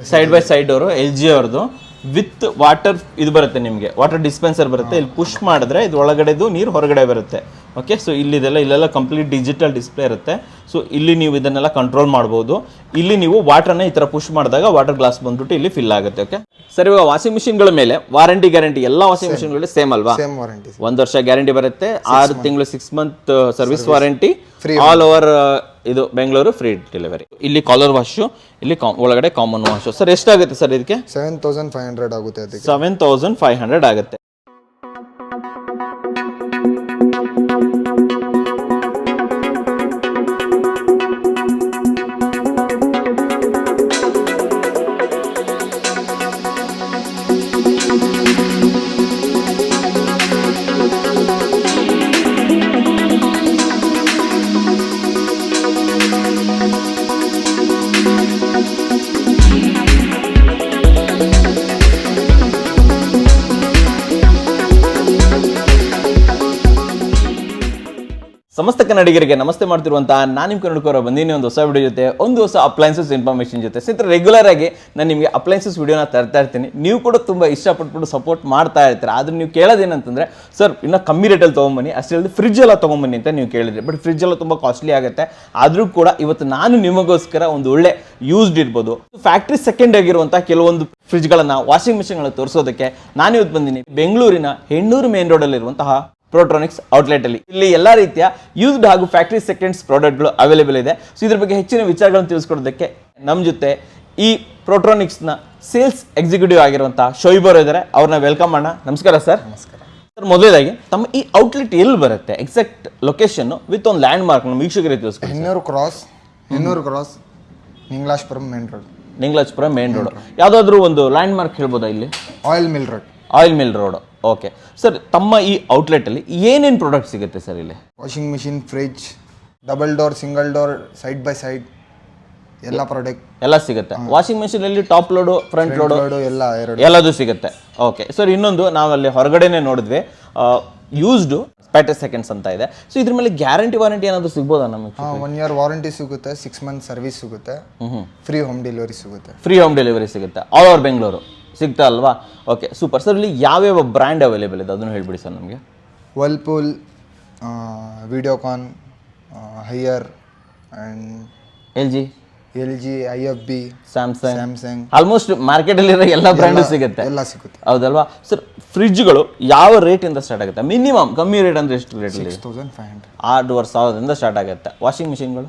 Side by side door LG ಅವ್ರದ್ದು with water ಇದು ಬರುತ್ತೆ, ನಿಮಗೆ ವಾಟರ್ ಡಿಸ್ಪೆನ್ಸರ್ ಬರುತ್ತೆ. ಇಲ್ಲಿ ಪುಷ್ ಮಾಡಿದ್ರೆ ಇದು ಒಳಗಡೆದು ನೀರು ಹೊರಗಡೆ ಬರುತ್ತೆ. ಓಕೆ, ಸೊ ಇಲ್ಲೆಲ್ಲ ಕಂಪ್ಲೀಟ್ ಡಿಜಿಟಲ್ ಡಿಸ್ಪ್ಲೇ ಇರುತ್ತೆ. ಸೊ ಇಲ್ಲಿ ನೀವು ಇದನ್ನೆಲ್ಲ ಕಂಟ್ರೋಲ್ ಮಾಡ್ಬೋದು. ಇಲ್ಲಿ ನೀವು ವಾಟರ್ನ ಈ ಥರ ಪುಷ್ ಮಾಡಿದಾಗ ವಾಟರ್ ಗ್ಲಾಸ್ ಬಂದ್ಬಿಟ್ಟು ಇಲ್ಲಿ ಫಿಲ್ ಆಗುತ್ತೆ. ಓಕೆ ಸರ್, ಇವಾಗ ವಾಷಿಂಗ್ ಮಿಷಿನ್ಗಳ ಮೇಲೆ ವಾರಂಟಿ ಗ್ಯಾರಂಟಿ ಎಲ್ಲ ವಾಷಿಂಗ್ ಮಿಷಿನ್ಗಳು ಸೇಮ್ ಅಲ್ವಾ? ಸೇಮ್ ವಾರಂಟಿ, 1 ವರ್ಷ ಗ್ಯಾರಂಟಿ ಬರುತ್ತೆ, 6 ತಿಂಗಳು 6 month service warranty, all over ಇದು ಬೆಂಗಳೂರು ಫ್ರೀ ಡೆಲಿವರಿ. ಇಲ್ಲಿ ಕಾಲರ್ ವಾಶು, ಇಲ್ಲಿ ಒಳಗಡೆ ಕಾಮನ್ ವಾಶು. ಸರ್ ಎಷ್ಟಾಗುತ್ತೆ ಸರ್ ಇದಕ್ಕೆ? 7500 ಆಗುತ್ತೆ. 7500 ಆಗುತ್ತೆ. ಸಮಸ್ತ ಕನ್ನಡಿಗರಿಗೆ ನಮಸ್ತೆ ಮಾಡ್ತಿರುವಂತಹ ನಾನು ನಿಮ್ಮ ಕನ್ನಡಕರ ಬಂದಿನಿ ಒಂದು ಹೊಸ ವಿಡಿಯೋ ಜೊತೆ, ಒಂದು ಹೊಸ ಅಪ್ಲೈನ್ಸಸ್ ಇನ್ಫಾರ್ಮೇಷನ್ ಜೊತೆ. ಸ್ನೇಹಿತರೆ, ರೆಗ್ಯುಲರ್ ಆಗಿ ನಾನು ನಿಮಗೆ ಅಪ್ಲೈನ್ಸಸ್ ವಿಡಿಯೋನ ತರ್ತಾ ಇರ್ತೀನಿ. ನೀವು ಕೂಡ ತುಂಬ ಇಷ್ಟಪಟ್ಬಿಟ್ಟು ಸಪೋರ್ಟ್ ಮಾಡ್ತಾ ಇರ್ತೀರ. ಆದ್ರೆ ನೀವು ಕೇಳೋದೇನಂತಂದ್ರೆ, ಸರ್ ಇನ್ನೂ ಕಮ್ಮಿ ರೇಟಲ್ಲಿ ತೊಗೊಂಬನ್ನಿ, ಅಷ್ಟೇ ಹೇಳಿದ್ರೆ ಫ್ರಿಜ್ ಎಲ್ಲ ತೊಗೊಂಬನ್ನಿ ಅಂತ ನೀವು ಕೇಳಿದ್ರಿ. ಬಟ್ ಫ್ರಿಜ್ ಎಲ್ಲ ತುಂಬ ಕಾಸ್ಟ್ಲಿ ಆಗುತ್ತೆ. ಆದರೂ ಕೂಡ ಇವತ್ತು ನಾನು ನಿಮಗೋಸ್ಕರ ಒಂದು ಒಳ್ಳೆ ಯೂಸ್ಡ್ ಇರ್ಬೋದು, ಫ್ಯಾಕ್ಟ್ರಿ ಸೆಕೆಂಡ್ ಆಗಿರುವಂಥ ಕೆಲವೊಂದು ಫ್ರಿಜ್ಗಳನ್ನು, ವಾಷಿಂಗ್ ಮಿಷಿನ್ಗಳನ್ನ ತೋರಿಸೋದಕ್ಕೆ ನಾನು ಇವತ್ತು ಬಂದಿನಿ ಬೆಂಗಳೂರಿನ ಹೆಣ್ಣೂರು ಮೇನ್ ರೋಡಲ್ಲಿರುವಂತಹ ಪ್ರೋಟ್ರಾನಿಕ್ಸ್ ಔಟ್ಲೆಟ್ ಅಲ್ಲಿ. ಇಲ್ಲಿ ಎಲ್ಲಾ ರೀತಿಯ ಯೂಸ್ಡ್ ಹಾಗೂ ಫ್ಯಾಕ್ಟರಿ ಸೆಕೆಂಡ್ಸ್ ಪ್ರಾಡಕ್ಟ್ಗಳು ಅವೈಲೇಬಲ್ ಇದೆ. ಸೊ ಇದ್ರ ಬಗ್ಗೆ ಹೆಚ್ಚಿನ ವಿಚಾರಗಳನ್ನು ತಿಳಿಸ್ಕೊಡೋದಕ್ಕೆ ನಮ್ಮ ಜೊತೆ ಈ ಪ್ರೋಟ್ರಾನಿಕ್ಸ್ ನ ಸೇಲ್ಸ್ ಎಕ್ಸಿಕ್ಯೂಟಿವ್ ಆಗಿರುವಂತಹ ಶೋಯಿಬ್ ಅವರು ಇದ್ದಾರೆ. ಅವ್ರನ್ನ ವೆಲ್ಕಮ್ ಮಾಡೋಣ. ನಮಸ್ಕಾರ ಸರ್. ನಮಸ್ಕಾರ ಸರ್, ಮೊದಲದಾಗಿ ತಮ್ಮ ಈ ಔಟ್ಲೆಟ್ ಎಲ್ಲಿ ಬರುತ್ತೆ, ಎಕ್ಸಾಕ್ಟ್ ಲೊಕೇಶನ್ ವಿತ್ ಒಂದು ಲ್ಯಾಂಡ್ ಮಾರ್ಕ್ ನಮ್ಮ ವೀಕ್ಷಕರಿಗೆ ತಿಳಿಸ್ಕೊಡಿ. Hennur cross Lingarajapuram main road. Lingarajapuram main road. ಯಾವ್ದಾದ್ರು ಒಂದು ಲ್ಯಾಂಡ್ ಮಾರ್ಕ್ ಹೇಳ್ಬೋದಾ? ಇಲ್ಲಿ oil mill road. Okay sir, ತಮ್ಮ ಈ ಔಟ್ಲೆಟ್ ಅಲ್ಲಿ ಏನೇನು ಪ್ರಾಡಕ್ಟ್ ಸಿಗುತ್ತೆ ಸರ್? ಇಲ್ಲಿ washing machine, fridge, double door, single door, side by side ಎಲ್ಲ ಪ್ರಾಡಕ್ಟ್ ಎಲ್ಲ ಸಿಗುತ್ತೆ. ವಾಷಿಂಗ್ ಮಿಷಿನ್ ಅಲ್ಲಿ ಟಾಪ್ ಲೋಡು, ಫ್ರಂಟ್ ಲೋಡು ಎಲ್ಲದೂ ಸಿಗುತ್ತೆ. ಓಕೆ ಸರ್, ಇನ್ನೊಂದು ನಾವಲ್ಲಿ ಹೊರಗಡೆನೆ ನೋಡಿದ್ವಿ, ಯೂಸ್ಡ್ ಫ್ಯಾಕ್ಟರಿ ಸೆಕೆಂಡ್ಸ್ ಅಂತ ಇದೆ. ಸೊ ಇದ್ರ ಮೇಲೆ ಗ್ಯಾರಂಟಿ ವಾರಂಟಿ ಏನಾದರೂ ಸಿಗ್ಬೋದಾ ನಮಗೆ? 1 year ವಾರಂಟಿ ಸಿಗುತ್ತೆ, 6 ಮಂತ್ ಸರ್ವಿಸ್ ಸಿಗುತ್ತೆ, ಫ್ರೀ ಹೋಮ್ ಡೆಲಿವರಿ ಸಿಗುತ್ತೆ. ಫ್ರೀ ಹೋಮ್ ಡೆಲಿವರಿ ಸಿಗುತ್ತೆ ಆಲ್ ಓವರ್ ಬೆಂಗಳೂರು ಸಿಗ್ತಾ ಅಲ್ವಾ? Okay super sir. ಇಲ್ಲಿ ಯಾವ್ಯಾವ ಬ್ರ್ಯಾಂಡ್ ಅವೈಲೇಬಲ್ ಇದೆ ಅದನ್ನು ಹೇಳ್ಬಿಡಿ ಸರ್ ನಮಗೆ. Whirlpool, Videocon, Haier and LG, IFB, Samsung, almost ಮಾರ್ಕೆಟಲ್ಲಿರೋ ಎಲ್ಲ ಬ್ರ್ಯಾಂಡು ಸಿಗುತ್ತೆ. ಹೌದಲ್ವಾ ಸರ್? ಫ್ರಿಜ್ಗಳು ಯಾವ ರೇಟಿಂದ ಸ್ಟಾರ್ಟ್ ಆಗುತ್ತೆ? ಮಿನಿಮಮ್ ಕಮ್ಮಿ ರೇಟ್ ಅಂದರೆ ಎಷ್ಟು ರೇಟ್? 6500, 6500 ಸ್ಟಾರ್ಟ್ ಆಗುತ್ತೆ. ವಾಷಿಂಗ್ ಮಿಷಿನ್ಗಳು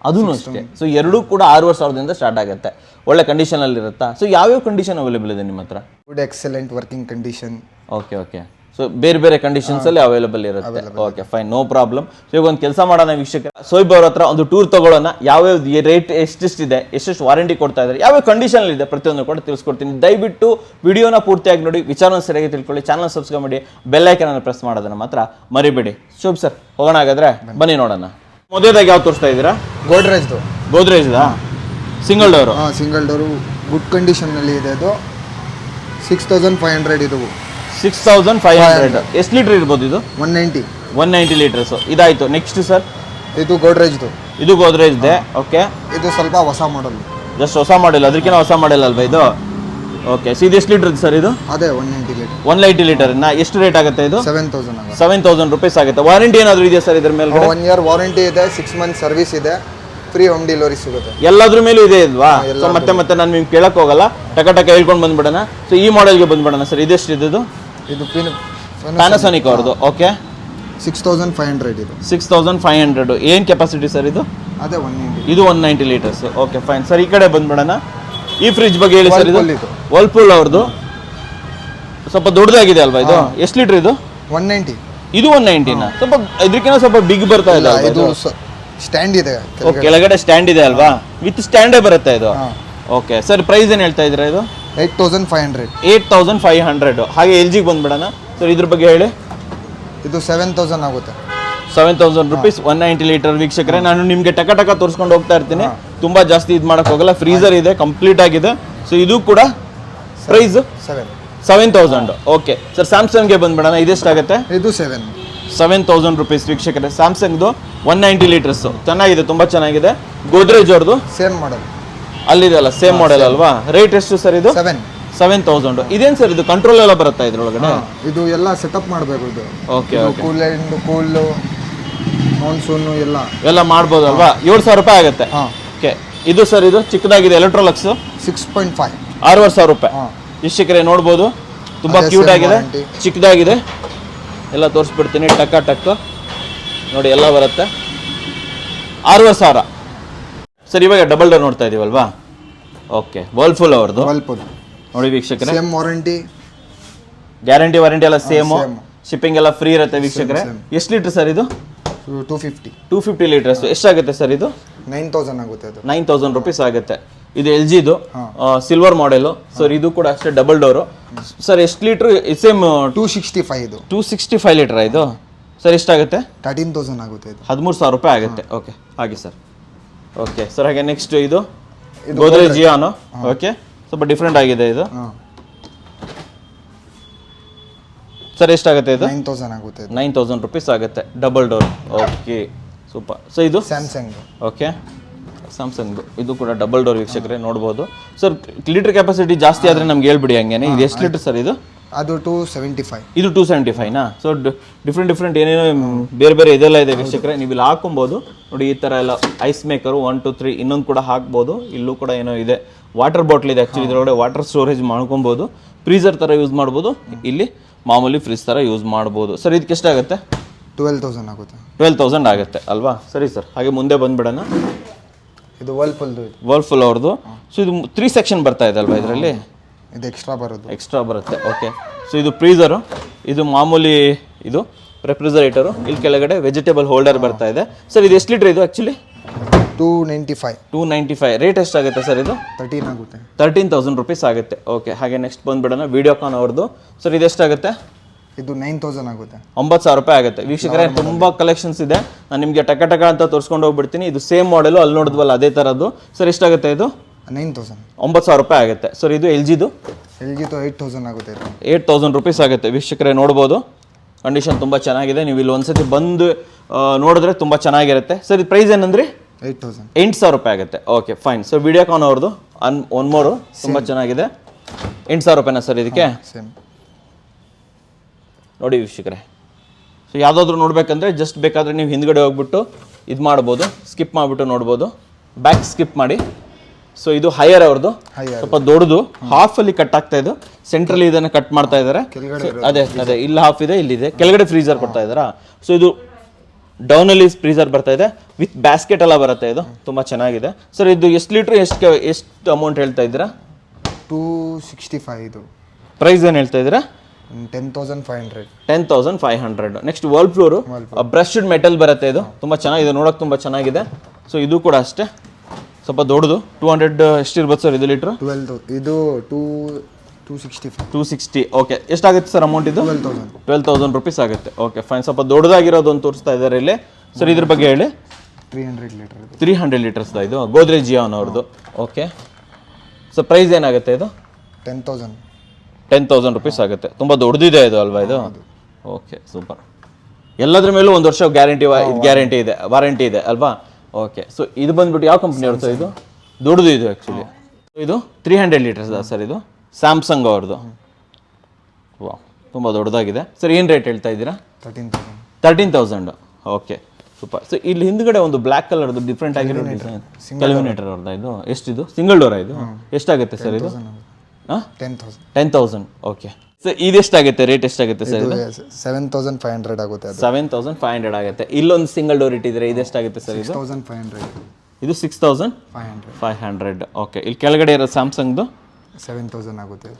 ಅದೂ ಅಷ್ಟೇ. ಸೊ ಎರಡೂ ಕೂಡ 6500 ಸ್ಟಾರ್ಟ್ ಆಗುತ್ತೆ. ಒಳ್ಳೆ ಕಂಡೀಷನ್ ಅಲ್ಲಿ ಇರುತ್ತಾ? ಸೊ ಯಾವ್ಯಾವ ಕಂಡೀಷನ್ ಅವೈಲೇಬಲ್ ಇದೆ ನಿಮ್ಮ ಹತ್ರ? Good, excellent working condition. Okay so ಬೇರೆ ಬೇರೆ ಕಂಡೀಷನ್ಸ್ ಅಲ್ಲಿ ಅವೈಲೇಬಲ್ ಇರುತ್ತೆ. Okay fine, no problem. So ಈಗ ಒಂದು ಕೆಲಸ ಮಾಡೋಣ ವೀಕ್ಷಕ, ಶೋಯಿಬ್ ಅವ್ರ ಹತ್ರ ಒಂದು ಟೂರ್ ತಗೊಳ್ಳೋಣ. ಯಾವ್ಯಾವ ರೇಟ್ ಎಷ್ಟೆಷ್ಟಿದೆ, ಎಷ್ಟೆಷ್ಟು ವಾರಂಟಿ ಕೊಡ್ತಾ ಇದ್ದಾರೆ, ಯಾವ್ಯಾವ ಕಂಡೀಷನ್ ಇದೆ, ಪ್ರತಿಯೊಂದು ಕೂಡ ತಿಳಿಸ್ಕೊಡ್ತೀನಿ. ದಯವಿಟ್ಟು ವಿಡಿಯೋನ ಪೂರ್ತಿಯಾಗಿ ನೋಡಿ, ವಿಚಾರನ ಸರಿಯಾಗಿ ತಿಳ್ಕೊಳ್ಳಿ, ಚಾನಲ್ ಸಬ್ಸ್ಕ್ರೈಬ್ ಮಾಡಿ, ಬೆಲ್ ಐಕಾನ್ ಅನ್ನು ಪ್ರೆಸ್ ಮಾಡೋದನ್ನ ಮಾತ್ರ ಮರಿಬೇಡಿ. ಶೋಯಿಬ್ ಸರ್, ಹೋಗೋಣ ಹಾಗಾದ್ರೆ, ಬನ್ನಿ ನೋಡೋಣ. ಮೊದಲದಾಗಿ ಯಾವ್ದು ತೋರಿಸ್ತಾ ಇದ್ದೀರಾ? ಗೋದ್ರೇಜ್ದಾ single door? Single door good condition ನಲ್ಲಿ ಇದೆ. ಇದು 6500 ಇದು 6500. ಎಷ್ಟು ಲೀಟರ್ ಇರ್ಬೋದು ಇದು? 190 ಲೀಟರ್ಸ್. ಇದಾಯ್ತು. ನೆಕ್ಸ್ಟ್ ಸರ್, ಇದು ಗೋದ್ರೇಜ್ದು. ಇದು ಗೋದ್ರೇಜ್ದೆ. ಓಕೆ, ಇದು ಸ್ವಲ್ಪ ಹೊಸ ಮಾಡಲ್, ಜಸ್ಟ್ ಹೊಸ ಮಾಡೆಲ್, ಅದಕ್ಕಿಂತ ಹೊಸ ಮಾಡೆಲ್ ಅಲ್ವಾ ಇದು? ಓಕೆ, ಇದು ಎಷ್ಟು ಲೀಟರ್ ಸರ್ ಇದು? ಅದೇ 190 ಲೀಟರ್. 190 ಲೀಟರ್. ಎಷ್ಟು ರೇಟ್ ಆಗುತ್ತೆ ಇದು? 7000 ರೂಪೀಸ್ ಆಗುತ್ತೆ. ವಾರಂಟಿ ಏನಾದರೂ ಇದೆಯಾ ಸರ್ ಇದ್ರ ಮೇಲೆ? 1 year ವಾರಂಟಿ ಇದೆ, 6 ಮಂತ್ ಸರ್ವಿಸ್ ಇದೆ, ಫ್ರೀ ಹೋಮ್ ಡೆಲಿವರಿ ಸಿಗುತ್ತೆ. ಎಲ್ಲದ್ರ ಮೇಲೂ ಇದೆ ಇಲ್ವಾ? ಸೊ ಮತ್ತೆ ನಾನು ನಿಮ್ಗೆ ಕೇಳಕ್ ಹೋಗಲ್ಲ, ಟಕ ಹೇಳ್ಕೊಂಡು ಬಂದ್ಬಿಡೋಣ. ಸೊ ಈ ಮಾಡೆಲ್ಗೆ ಬಂದ್ಬಿಡೋಣ ಸರ್. ಇದೆಷ್ಟು ಇದು? ಇದು ಪ್ಯಾನಾಸೋನಿಕ್ ಅವ್ರದ್ದು. ಓಕೆ, 6500 ಇದು. 6500. ಏನು ಕೆಪಾಸಿಟಿ ಸರ್ ಇದು? ಅದೇ 190. ಇದು 190 ಲೀಟರ್ಸ್. ಓಕೆ ಫೈನ್ ಸರ್, ಈ ಕಡೆ ಬಂದ್ಬಿಡೋಣ. ಈ ಫ್ರಿಜ್ ಬಗ್ಗೆ ಹೇಳಿ ಸರ್. ಇದು ವರ್ಲ್ಪೂಲ್ ಅವ್ರದ್ದು, ಸ್ವಲ್ಪ ದೊಡ್ಡದಾಗಿದೆ ಅಲ್ವಾ ಇದು? ಎಷ್ಟು ಲೀಟರ್ ಇದು? 190. ಇದು 190ನಾ? ಸ್ವಲ್ಪ ಇದಕ್ಕಿಂತ ಸ್ವಲ್ಪ ಬಿಗ್ ಬರ್ತಾ ಇದೆ. ಇದು ಸ್ಟ್ಯಾಂಡ್ ಇದೆ, ಕೆಳಗಡೆ ಸ್ಟ್ಯಾಂಡ್ ಇದೆ ಅಲ್ವಾ? ವಿತ್ ಸ್ಟ್ಯಾಂಡೇ ಬರುತ್ತೆ ಇದು. ಓಕೆ ಸರ್, ಪ್ರೈಸ್ ಏನು ಹೇಳ್ತಾ ಇದ್ದೀರಾ ಇದು? 8500. ಹಾಗೆ LGಗೆ ಬಂದ್ಬಿಡೋಣ ಸರ್. ಇದ್ರ ಬಗ್ಗೆ ಹೇಳಿ. ಇದು 7000 ಆಗುತ್ತೆ. 7000 ರೂಪೀಸ್ 190 ಲೀಟರ್. ವೀಕ್ಷಕರೇ, ನಾನು ನಿಮಗೆ ಟಕ ತೋರಿಸ್ಕೊಂಡು ಹೋಗ್ತಾ ಇರ್ತೀನಿ, ತುಂಬಾ ಜಾಸ್ತಿ ಇದು ಮಾಡಕ್ ಹೋಗಲ್ಲ. ಫ್ರೀಸರ್ ಇದೆ, ಕಂಪ್ಲೀಟ್ ಆಗಿದೆ. ಸೊ ಇದು ಕೂಡ ಪ್ರೈಸ್ 7000. ಓಕೆ ಸರ್, ಸ್ಯಾಮ್ಸಂಗ್ಗೆ ಬಂದ್ಬಿಡೋಣ. ಇದೆಷ್ಟಾಗುತ್ತೆ? ಇದು 7000 ರೂಪೀಸ್. ವೀಕ್ಷಕರೇ, ಸ್ಯಾಮ್ಸಂಗ್ದು 190 ಲೀಟರ್ಸ್ ಚೆನ್ನಾಗಿದೆ, ತುಂಬಾ ಚೆನ್ನಾಗಿದೆ. ಗೋದ್ರೇಜ್ ಅವ್ರದ್ದು ಸೇಮ್ ಮಾಡಲ್. ಅಲ್ಲಿದೆ ಅಲ್ಲ ಸೇಮ್ ಮಾಡೆಲ್ ಅಲ್ವಾ? ರೇಟ್ ಎಷ್ಟು ಸರ್ ಇದು? 7,000. ಇದೇನು ಸರ್ ಇದು ಕಂಟ್ರೋಲ್ ಎಲ್ಲ ಬರುತ್ತಾ ಇದ್ರೊಳಗಡೆ? ಇದು ಎಲ್ಲ ಸೆಟಪ್ ಮಾಡಬೇಕು. ಇದು ಓಕೆ ಕೂಲು ಮಾನ್ಸೂನು ಎಲ್ಲ ಮಾಡ್ಬೋದು ಅಲ್ವಾ? 7,000 ರೂಪಾಯಿ ಆಗುತ್ತೆ. ಓಕೆ, ಇದು ಸರ್ ಇದು ಚಿಕ್ಕದಾಗಿದೆ ಎಲೆಕ್ಟ್ರೋಲಕ್ಸ್ 6.5 6,500 ರೂಪಾಯಿ. ವೀಕ್ಷಕರೇ ನೋಡ್ಬೋದು, ತುಂಬಾ ಕ್ಯೂಟ್ ಆಗಿದೆ, ಚಿಕ್ಕದಾಗಿದೆ. ಎಲ್ಲ ತೋರಿಸ್ಬಿಡ್ತೀನಿ ಟಕ್ಕ ನೋಡಿ, ಎಲ್ಲ ಬರುತ್ತೆ. 6,500 ಸರ್. ಇವಾಗ ಡಬಲ್ ಡೋರ್ ನೋಡ್ತಾ ಇದೀವಲ್ವಾ? ಓಕೆ, ವರ್ಲ್ಪೂಲ್ ಅವ್ರದ್ದು ನೋಡಿ ವೀಕ್ಷಕರೇ. ಸೇಮ್ ಗ್ಯಾರಂಟಿ ವಾರಂಟಿ ಎಲ್ಲ ಸೇಮ್, ಶಿಪ್ಪಿಂಗ್ ಎಲ್ಲ ಫ್ರೀ ಇರುತ್ತೆ ವೀಕ್ಷಕರೇ. ಎಷ್ಟು ಲೀಟರ್ ಸರ್ ಇದು? 250 ಲೀಟರ್ಸ್. ಎಷ್ಟಾಗುತ್ತೆ ಸರ್ ಇದು? 9,000 ಆಗುತ್ತೆ. ಅದು 9,000 ರೂಪೀಸ್ ಆಗುತ್ತೆ. ಇದು ಎಲ್ ಜಿದು ಸಿಲ್ವರ್ ಮಾಡೆಲು ಸರ್. ಇದು ಕೂಡ ಅಷ್ಟೇ ಡಬಲ್ ಡೋರು ಸರ್. ಎಷ್ಟು ಲೀಟರ್? ಸೇಮ್ 265. ಇದು 265 ಲೀಟರ್ ಇದು ಸರ್. ಎಷ್ಟಾಗುತ್ತೆ? 13,000 ಆಗುತ್ತೆ. ಇದು 13,000 ರೂಪಾಯಿ ಆಗುತ್ತೆ. ಓಕೆ, ಹಾಗೆ ಸರ್. ಓಕೆ ಸರ್, ಹಾಗೆ ನೆಕ್ಸ್ಟ್ ಇದು ಗೋದ್ರೇಜ್ ಜಿಯಾನೋ. ಓಕೆ, ಸ್ವಲ್ಪ ಡಿಫ್ರೆಂಟ್ ಆಗಿದೆ ಇದು ಸರ್. ಎಷ್ಟಾಗುತ್ತೆ ಇದು? 9,000 ಆಗುತ್ತೆ. 9,000 ರೂಪೀಸ್ ಆಗುತ್ತೆ double door. Okay, super. So ಇದು ಸ್ಯಾಮ್ಸಂಗ್. ಓಕೆ, ಸ್ಯಾಮ್ಸಂಗ್ ಇದು ಕೂಡ ಡಬಲ್ ಡೋರ್ ವೀಕ್ಷಕರೇ ನೋಡ್ಬೋದು ಸರ್. ಲೀಟರ್ ಕೆಪಾಸಿಟಿ ಜಾಸ್ತಿ ಆದರೆ ನಮ್ಗೆ ಹೇಳ್ಬಿಡಿ ಹಂಗೇನೆ. ಇದು ಎಷ್ಟು ಲೀಟರ್ ಸರ್ ಇದು? ಅದು 275. ಇದು 275ನಾ? ಸೊ ಡಿಫ್ರೆಂಟ್ ಏನೇನೋ ಬೇರೆ ಇದೆಲ್ಲ ಇದೆ ವೀಕ್ಷಕರೇ. ನೀವು ಇಲ್ಲಿ ಹಾಕೊಬೋದು ನೋಡಿ. ಈ ಥರ ಎಲ್ಲ ಐಸ್ ಮೇಕರು 1 2 3 ಇನ್ನೊಂದು ಕೂಡ ಹಾಕ್ಬೋದು. ಇಲ್ಲೂ ಕೂಡ ಏನೋ ಇದೆ, ವಾಟರ್ ಬಾಟ್ಲ್ ಇದೆ ಆ್ಯಕ್ಚುಲಿ. ಇದರೊಳಗಡೆ ವಾಟರ್ ಸ್ಟೋರೇಜ್ ಮಾಡ್ಕೊಬೋದು. ಫ್ರೀಸರ್ ಥರ ಯೂಸ್ ಮಾಡ್ಬೋದು. ಇಲ್ಲಿ ಮಾಮೂಲಿ ಫ್ರಿಜ್ ಥರ ಯೂಸ್ ಮಾಡ್ಬೋದು ಸರ್. ಇದಕ್ಕೆ ಎಷ್ಟಾಗುತ್ತೆ? 12,000 ಆಗುತ್ತೆ. 12,000 ಆಗುತ್ತೆ ಅಲ್ವಾ? ಸರಿ ಸರ್, ಹಾಗೆ ಮುಂದೆ ಬಂದ್ಬಿಡೋಣ. ಇದು ವರ್ಲ್ಪೂಲ್ ಅವ್ರದ್ದು. ಸೊ ಇದು 3 ಸೆಕ್ಷನ್ ಬರ್ತಾ ಇದೆ ಅಲ್ವಾ ಇದರಲ್ಲಿ? ಇದು ಎಕ್ಸ್ಟ್ರಾ ಬರುತ್ತೆ. ಓಕೆ, ಸೊ ಇದು ಫ್ರೀಸರು, ಇದು ಮಾಮೂಲಿ ಇದು ರೆಫ್ರಿಜರೇಟರು. ಇಲ್ಲಿ ಕೆಳಗಡೆ ವೆಜಿಟೇಬಲ್ ಹೋಲ್ಡರ್ ಬರ್ತಾ ಇದೆ ಸರ್. ಇದು ಎಷ್ಟು ಲೀಟರ್ ಇದು ಆ್ಯಕ್ಚುಲಿ? 295. ರೇಟ್ ಎಷ್ಟಾಗುತ್ತೆ ಸರ್ ಇದು? 13 ಆಗುತ್ತೆ. 13,000 ರೂಪೀಸ್ ಆಗುತ್ತೆ. ಓಕೆ, ಹಾಗೆ ನೆಕ್ಸ್ಟ್ ಬಂದ್ಬಿಡೋಣ ವಿಡಿಯೋಕಾನ್ ಅವ್ರದ್ದು ಸರ್. ಇದು ಎಷ್ಟಾಗುತ್ತೆ? ಇದು 9,000 ಆಗುತ್ತೆ. 9,000 ರೂಪಾಯಿ ಆಗುತ್ತೆ. ವೀಕ್ಷಕರೇ ತುಂಬ ಕಲೆಕ್ಷನ್ಸ್ ಇದೆ, ನಾನು ನಿಮಗೆ ಟಕ ಅಂತ ತೋರಿಸ್ಕೊಂಡು ಹೋಗ್ಬಿಡ್ತೀನಿ. ಇದು ಸೇಮ್ ಮಾಡೆಲು, ಅಲ್ಲಿ ನೋಡಿದ್ವಲ್ಲ ಅದೇ ಥರದ್ದು ಸರ್. ಎಷ್ಟಾಗುತ್ತೆ ಇದು? 9,000 ರೂಪಾಯಿ ಆಗುತ್ತೆ ಸರ್. ಇದು ಎಲ್ ಜಿದು 8,000 ಆಗುತ್ತೆ. 8,000 ರೂಪೀಸ್ ಆಗುತ್ತೆ. ವೀಕ್ಷಕರೇ ನೋಡ್ಬೋದು, ಕಂಡೀಷನ್ ತುಂಬ ಚೆನ್ನಾಗಿದೆ. ನೀವು ಇಲ್ಲಿ ಒಂದ್ಸತಿ ಬಂದು ನೋಡಿದ್ರೆ ತುಂಬ ಚೆನ್ನಾಗಿರುತ್ತೆ ಸರ್. ಇದು ಪ್ರೈಸ್ ಏನಂದ್ರಿ? 8,000 ರೂಪಾಯಿ ಆಗುತ್ತೆ. Okay, fine. ಸೊ ವಿಡಿಯೋಕಾನ್ ಅವ್ರದ್ದು ಒನ್ ಮೋರು ತುಂಬ ಚೆನ್ನಾಗಿದೆ. 8,000 ರೂಪಾಯಿನಾ ಸರ್ ಇದಕ್ಕೆ? ನೋಡಿ ವೀಕ್ಷಕರೇ, ಸೊ ಯಾವುದಾದ್ರೂ ನೋಡಬೇಕಂದ್ರೆ ಜಸ್ಟ್ ಬೇಕಾದರೆ ನೀವು ಹಿಂದ್ಗಡೆ ಹೋಗ್ಬಿಟ್ಟು ಇದು ಮಾಡ್ಬೋದು, ಸ್ಕಿಪ್ ಮಾಡಿಬಿಟ್ಟು ನೋಡ್ಬೋದು. ಬ್ಯಾಕ್ ಸ್ಕಿಪ್ ಮಾಡಿ. ಸೊ ಇದು ಹೈಯರ್ ಅವ್ರದ್ದು, ಸ್ವಲ್ಪ ದೊಡ್ಡದು. ಹಾಫಲ್ಲಿ ಕಟ್ ಆಗ್ತಾ ಇದೆ, ಸೆಂಟ್ರಲ್ಲಿ ಇದನ್ನು ಕಟ್ ಮಾಡ್ತಾ ಇದ್ದಾರೆ. ಅದೇ ಇಲ್ಲಿ ಹಾಫ್ ಇದೆ, ಇಲ್ಲಿದೆ. ಕೆಳಗಡೆ ಫ್ರೀಸರ್ ಕೊಡ್ತಾ ಇದ್ದಾರಾ? ಸೊ ಇದು ಡೌನಲ್ಲಿ ಫ್ರೀಸರ್ ಬರ್ತಾ ಇದೆ, ವಿತ್ ಬ್ಯಾಸ್ಕೆಟ್ ಎಲ್ಲ ಬರುತ್ತೆ. ಇದು ತುಂಬ ಚೆನ್ನಾಗಿದೆ ಸರ್. ಇದು ಎಷ್ಟು ಲೀಟ್ರ್, ಎಷ್ಟು ಅಮೌಂಟ್ ಹೇಳ್ತಾ ಇದ್ದೀರಾ? 265. ಇದು ಪ್ರೈಸ್ ಏನು ಹೇಳ್ತಾ ಇದ್ದೀರಾ? 10,500. ನೆಕ್ಸ್ಟ್ ವರ್ಲ್ಪೂಲು ಬ್ರಷ್ಡ್ ಮೆಟಲ್ ಬರುತ್ತೆ. ಇದು ತುಂಬ ಚೆನ್ನಾಗಿದೆ, ನೋಡೋಕೆ ತುಂಬ ಚೆನ್ನಾಗಿದೆ. ಸೊ ಇದು ಕೂಡ ಅಷ್ಟೇ ಸ್ವಲ್ಪ ದೊಡ್ಡದು. 200 ಎಷ್ಟಿರ್ಬೋದು ಸರ್ ಇದು ಲೀಟ್ರ್? ಇದು 260. ಓಕೆ, ಎಷ್ಟಾಗುತ್ತೆ ಸರ್ ಅಮೌಂಟ್ ಇದು? 12,000 ರೂಪೀಸ್ ಆಗುತ್ತೆ. Okay, fine. ಸ್ವಲ್ಪ ದೊಡ್ಡದಾಗಿರೋದು ಒಂದು ತೋರಿಸ್ತಾ ಇದ್ದಾರೆ ಇಲ್ಲಿ ಸರ್. ಇದ್ರ ಬಗ್ಗೆ ಹೇಳಿ. 300 ಲೀಟರ್ಸ್ ಇದು ಗೋದ್ರೇಜ್ ಜಿಯಾನ್ ಅವ್ರದ್ದು. ಓಕೆ, ಸೊ ಪ್ರೈಸ್ ಏನಾಗುತ್ತೆ ಇದು? 10,000 ರೂಪೀಸ್ ಆಗುತ್ತೆ. ತುಂಬ ದೊಡ್ಡದಿದೆ ಇದು ಅಲ್ವಾ ಇದು? Okay, super. ಎಲ್ಲದ್ರ ಮೇಲೂ 1 ವರ್ಷ ಗ್ಯಾರಂಟಿ ಇದೆ, ವಾರಂಟಿ ಇದೆ ಅಲ್ವಾ? ಓಕೆ, ಸೊ ಇದು ಬಂದ್ಬಿಟ್ಟು ಯಾವ ಕಂಪ್ನಿ ಅವ್ರದ್ದು? ಇದು ದೊಡ್ಡದು ಇದು ಆ್ಯಕ್ಚುಲಿ. ಇದು 300 ಲೀಟರ್ಸ್ ಸರ್. ಇದು ಸ್ಯಾಮ್ಸಂಗ್ ಅವ್ರದ್ದು. ವಾ, ತುಂಬ ದೊಡ್ಡದಾಗಿದೆ ಸರ್. ಏನು ರೇಟ್ ಹೇಳ್ತಾ ಇದ್ದೀರಾ? 13,000. Okay, super. ಸೊ ಇಲ್ಲಿ ಹಿಂದ್ಗಡೆ ಒಂದು ಬ್ಲ್ಯಾಕ್ ಕಲರ್ದು ಡಿಫ್ರೆಂಟ್ ಆಗಿರೋ ಡಿಸೈನ್ ಕೆಲ್ವಿನೇಟರ್ ಅವ್ರದ್ದು. ಇದು ಎಷ್ಟಿದು? ಸಿಂಗಲ್ ಡೋರಾ ಇದು? ಎಷ್ಟಾಗುತ್ತೆ ಸರ್ ಇದು? 10,000. ಓಕೆ, ಸೊ ಇದೆಷ್ಟಾಗುತ್ತೆ? ರೇಟ್ ಎಷ್ಟಾಗುತ್ತೆ ಸರ್ ಇದು? 7,500 ಆಗುತ್ತೆ. 7,500 ಆಗುತ್ತೆ. ಇಲ್ಲೊಂದು ಸಿಂಗಲ್ ಡೋರ್ ಇಟ್ಟಿದ್ರೆ ಇದೆಷ್ಟಾಗುತ್ತೆ ಸರ್ ಇದು? 6,500. ಇದು 6,500. ಓಕೆ, ಇಲ್ಲಿ ಕೆಳಗಡೆ ಇರೋ ಸ್ಯಾಮ್ಸಂಗ್ದು 7,000 ಆಗುತ್ತೆ.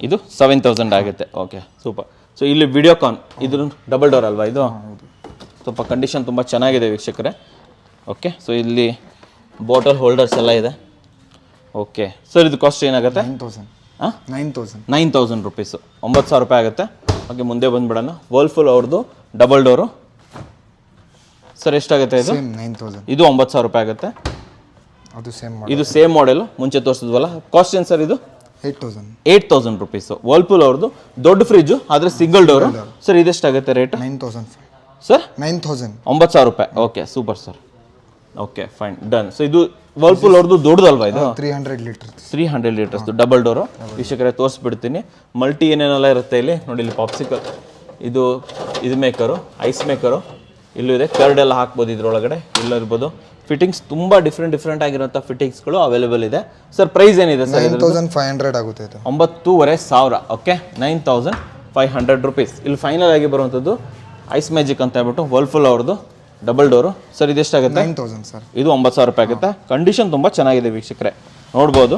ಇದು 7,000 ಆಗುತ್ತೆ. Okay, super. ಸೊ ಇಲ್ಲಿ ವಿಡಿಯೋಕಾನ್ ಇದು ಡಬಲ್ ಡೋರ್ ಅಲ್ವಾ ಇದು? ಸ್ವಲ್ಪ ಕಂಡೀಷನ್ ತುಂಬ ಚೆನ್ನಾಗಿದೆ ವೀಕ್ಷಕರೇ. ಓಕೆ, ಸೊ ಇಲ್ಲಿ ಬಾಟಲ್ ಹೋಲ್ಡರ್ಸ್ ಎಲ್ಲ ಇದೆ. ಓಕೆ ಸರ್, ಇದು ಕಾಸ್ಟ್ ಏನಾಗುತ್ತೆ? 9,000 ರೂಪೀಸು. 9,000 ರೂಪಾಯಿ ಆಗುತ್ತೆ. ಹಾಗೆ ಮುಂದೆ ಬಂದುಬಿಡೋಣ. ವರ್ಲ್ಪೂಲ್ ಅವ್ರದ್ದು ಡಬಲ್ ಡೋರು ಸರ್. ಎಷ್ಟಾಗುತ್ತೆ ಇದು? 9,000. ಇದು 9,000 ರೂಪಾಯಿ ಆಗುತ್ತೆ. ಇದು ಸೇಮ್ ಮಾಡೆಲು ಮುಂಚೆ ತೋರಿಸಿದ್ವಲ್ಲ. ಕಾಸ್ಟ್ ಏನು ಸರ್ ಇದು? 8,000 ರೂಪೀಸು. ವರ್ಲ್ಪೂಲ್ ಅವ್ರದ್ದು ದೊಡ್ಡ ಫ್ರಿಜ್ಜು, ಆದರೆ ಸಿಂಗಲ್ ಡೋರು ಸರ್. ಇದೆಷ್ಟಾಗುತ್ತೆ ರೇಟ್? 9,000 ಸರ್. 9,000. 9,000 ರೂಪಾಯಿ. Okay, super sir. Okay fine done. So ಇದು ವರ್ಲ್ಪೂಲ್ ಅವ್ರದ್ದು ದೊಡ್ಡದಲ್ವಾ ಇದು? 300 ಲೀಟರ್ಸ್ ಡಬಲ್ ಡೋರು. ವೀಕ್ಷಕರೇ ತೋರಿಸ್ಬಿಡ್ತೀನಿ. ಮಲ್ಟಿ ಏನೇನೆಲ್ಲ ಇರುತ್ತೆ ಇಲ್ಲಿ ನೋಡಿ. ಇಲ್ಲಿ ಪಾಪ್ಸಿಕಲ್ ಇದು ಮೇಕರು, ಐಸ್ ಮೇಕರು ಇಲ್ಲೂ ಇದೆ. ಕರ್ಡ್ ಎಲ್ಲ ಹಾಕ್ಬೋದು ಇದರೊಳಗಡೆ, ಇಲ್ಲೂ ಇರ್ಬೋದು. ಫಿಟ್ಟಿಂಗ್ಸ್ ತುಂಬ ಡಿಫ್ರೆಂಟ್ ಆಗಿರೋಂಥ ಫಿಟ್ಟಿಂಗ್ಸ್ಗಳು ಅವೈಲೇಬಲ್ ಇದೆ. ಸರ್ ಪ್ರೈಸ್ ಏನಿದೆ ಸರ್? 9500 ಆಗುತ್ತೆ ಇದು. 9500. Okay 9500 rupees. ಇಲ್ಲಿ ಫೈನಲ್ ಆಗಿ ಬರುವಂಥದ್ದು ಐಸ್ ಮ್ಯಾಜಿಕ್ ಅಂತ ಹೇಳ್ಬಿಟ್ಟು ವರ್ಲ್ಪೂಲ್ ಅವ್ರದ್ದು ಡಬಲ್ ಡೋರು. ಸರ್ ಇದು ಎಷ್ಟಾಗುತ್ತೆ? 9000 ಸರ್. ಇದು 9000 ರೂಪಾಯಿ ಆಗುತ್ತೆ. ಕಂಡೀಷನ್ ತುಂಬ ಚೆನ್ನಾಗಿದೆ ವೀಕ್ಷಕರೇ, ನೋಡ್ಬೋದು.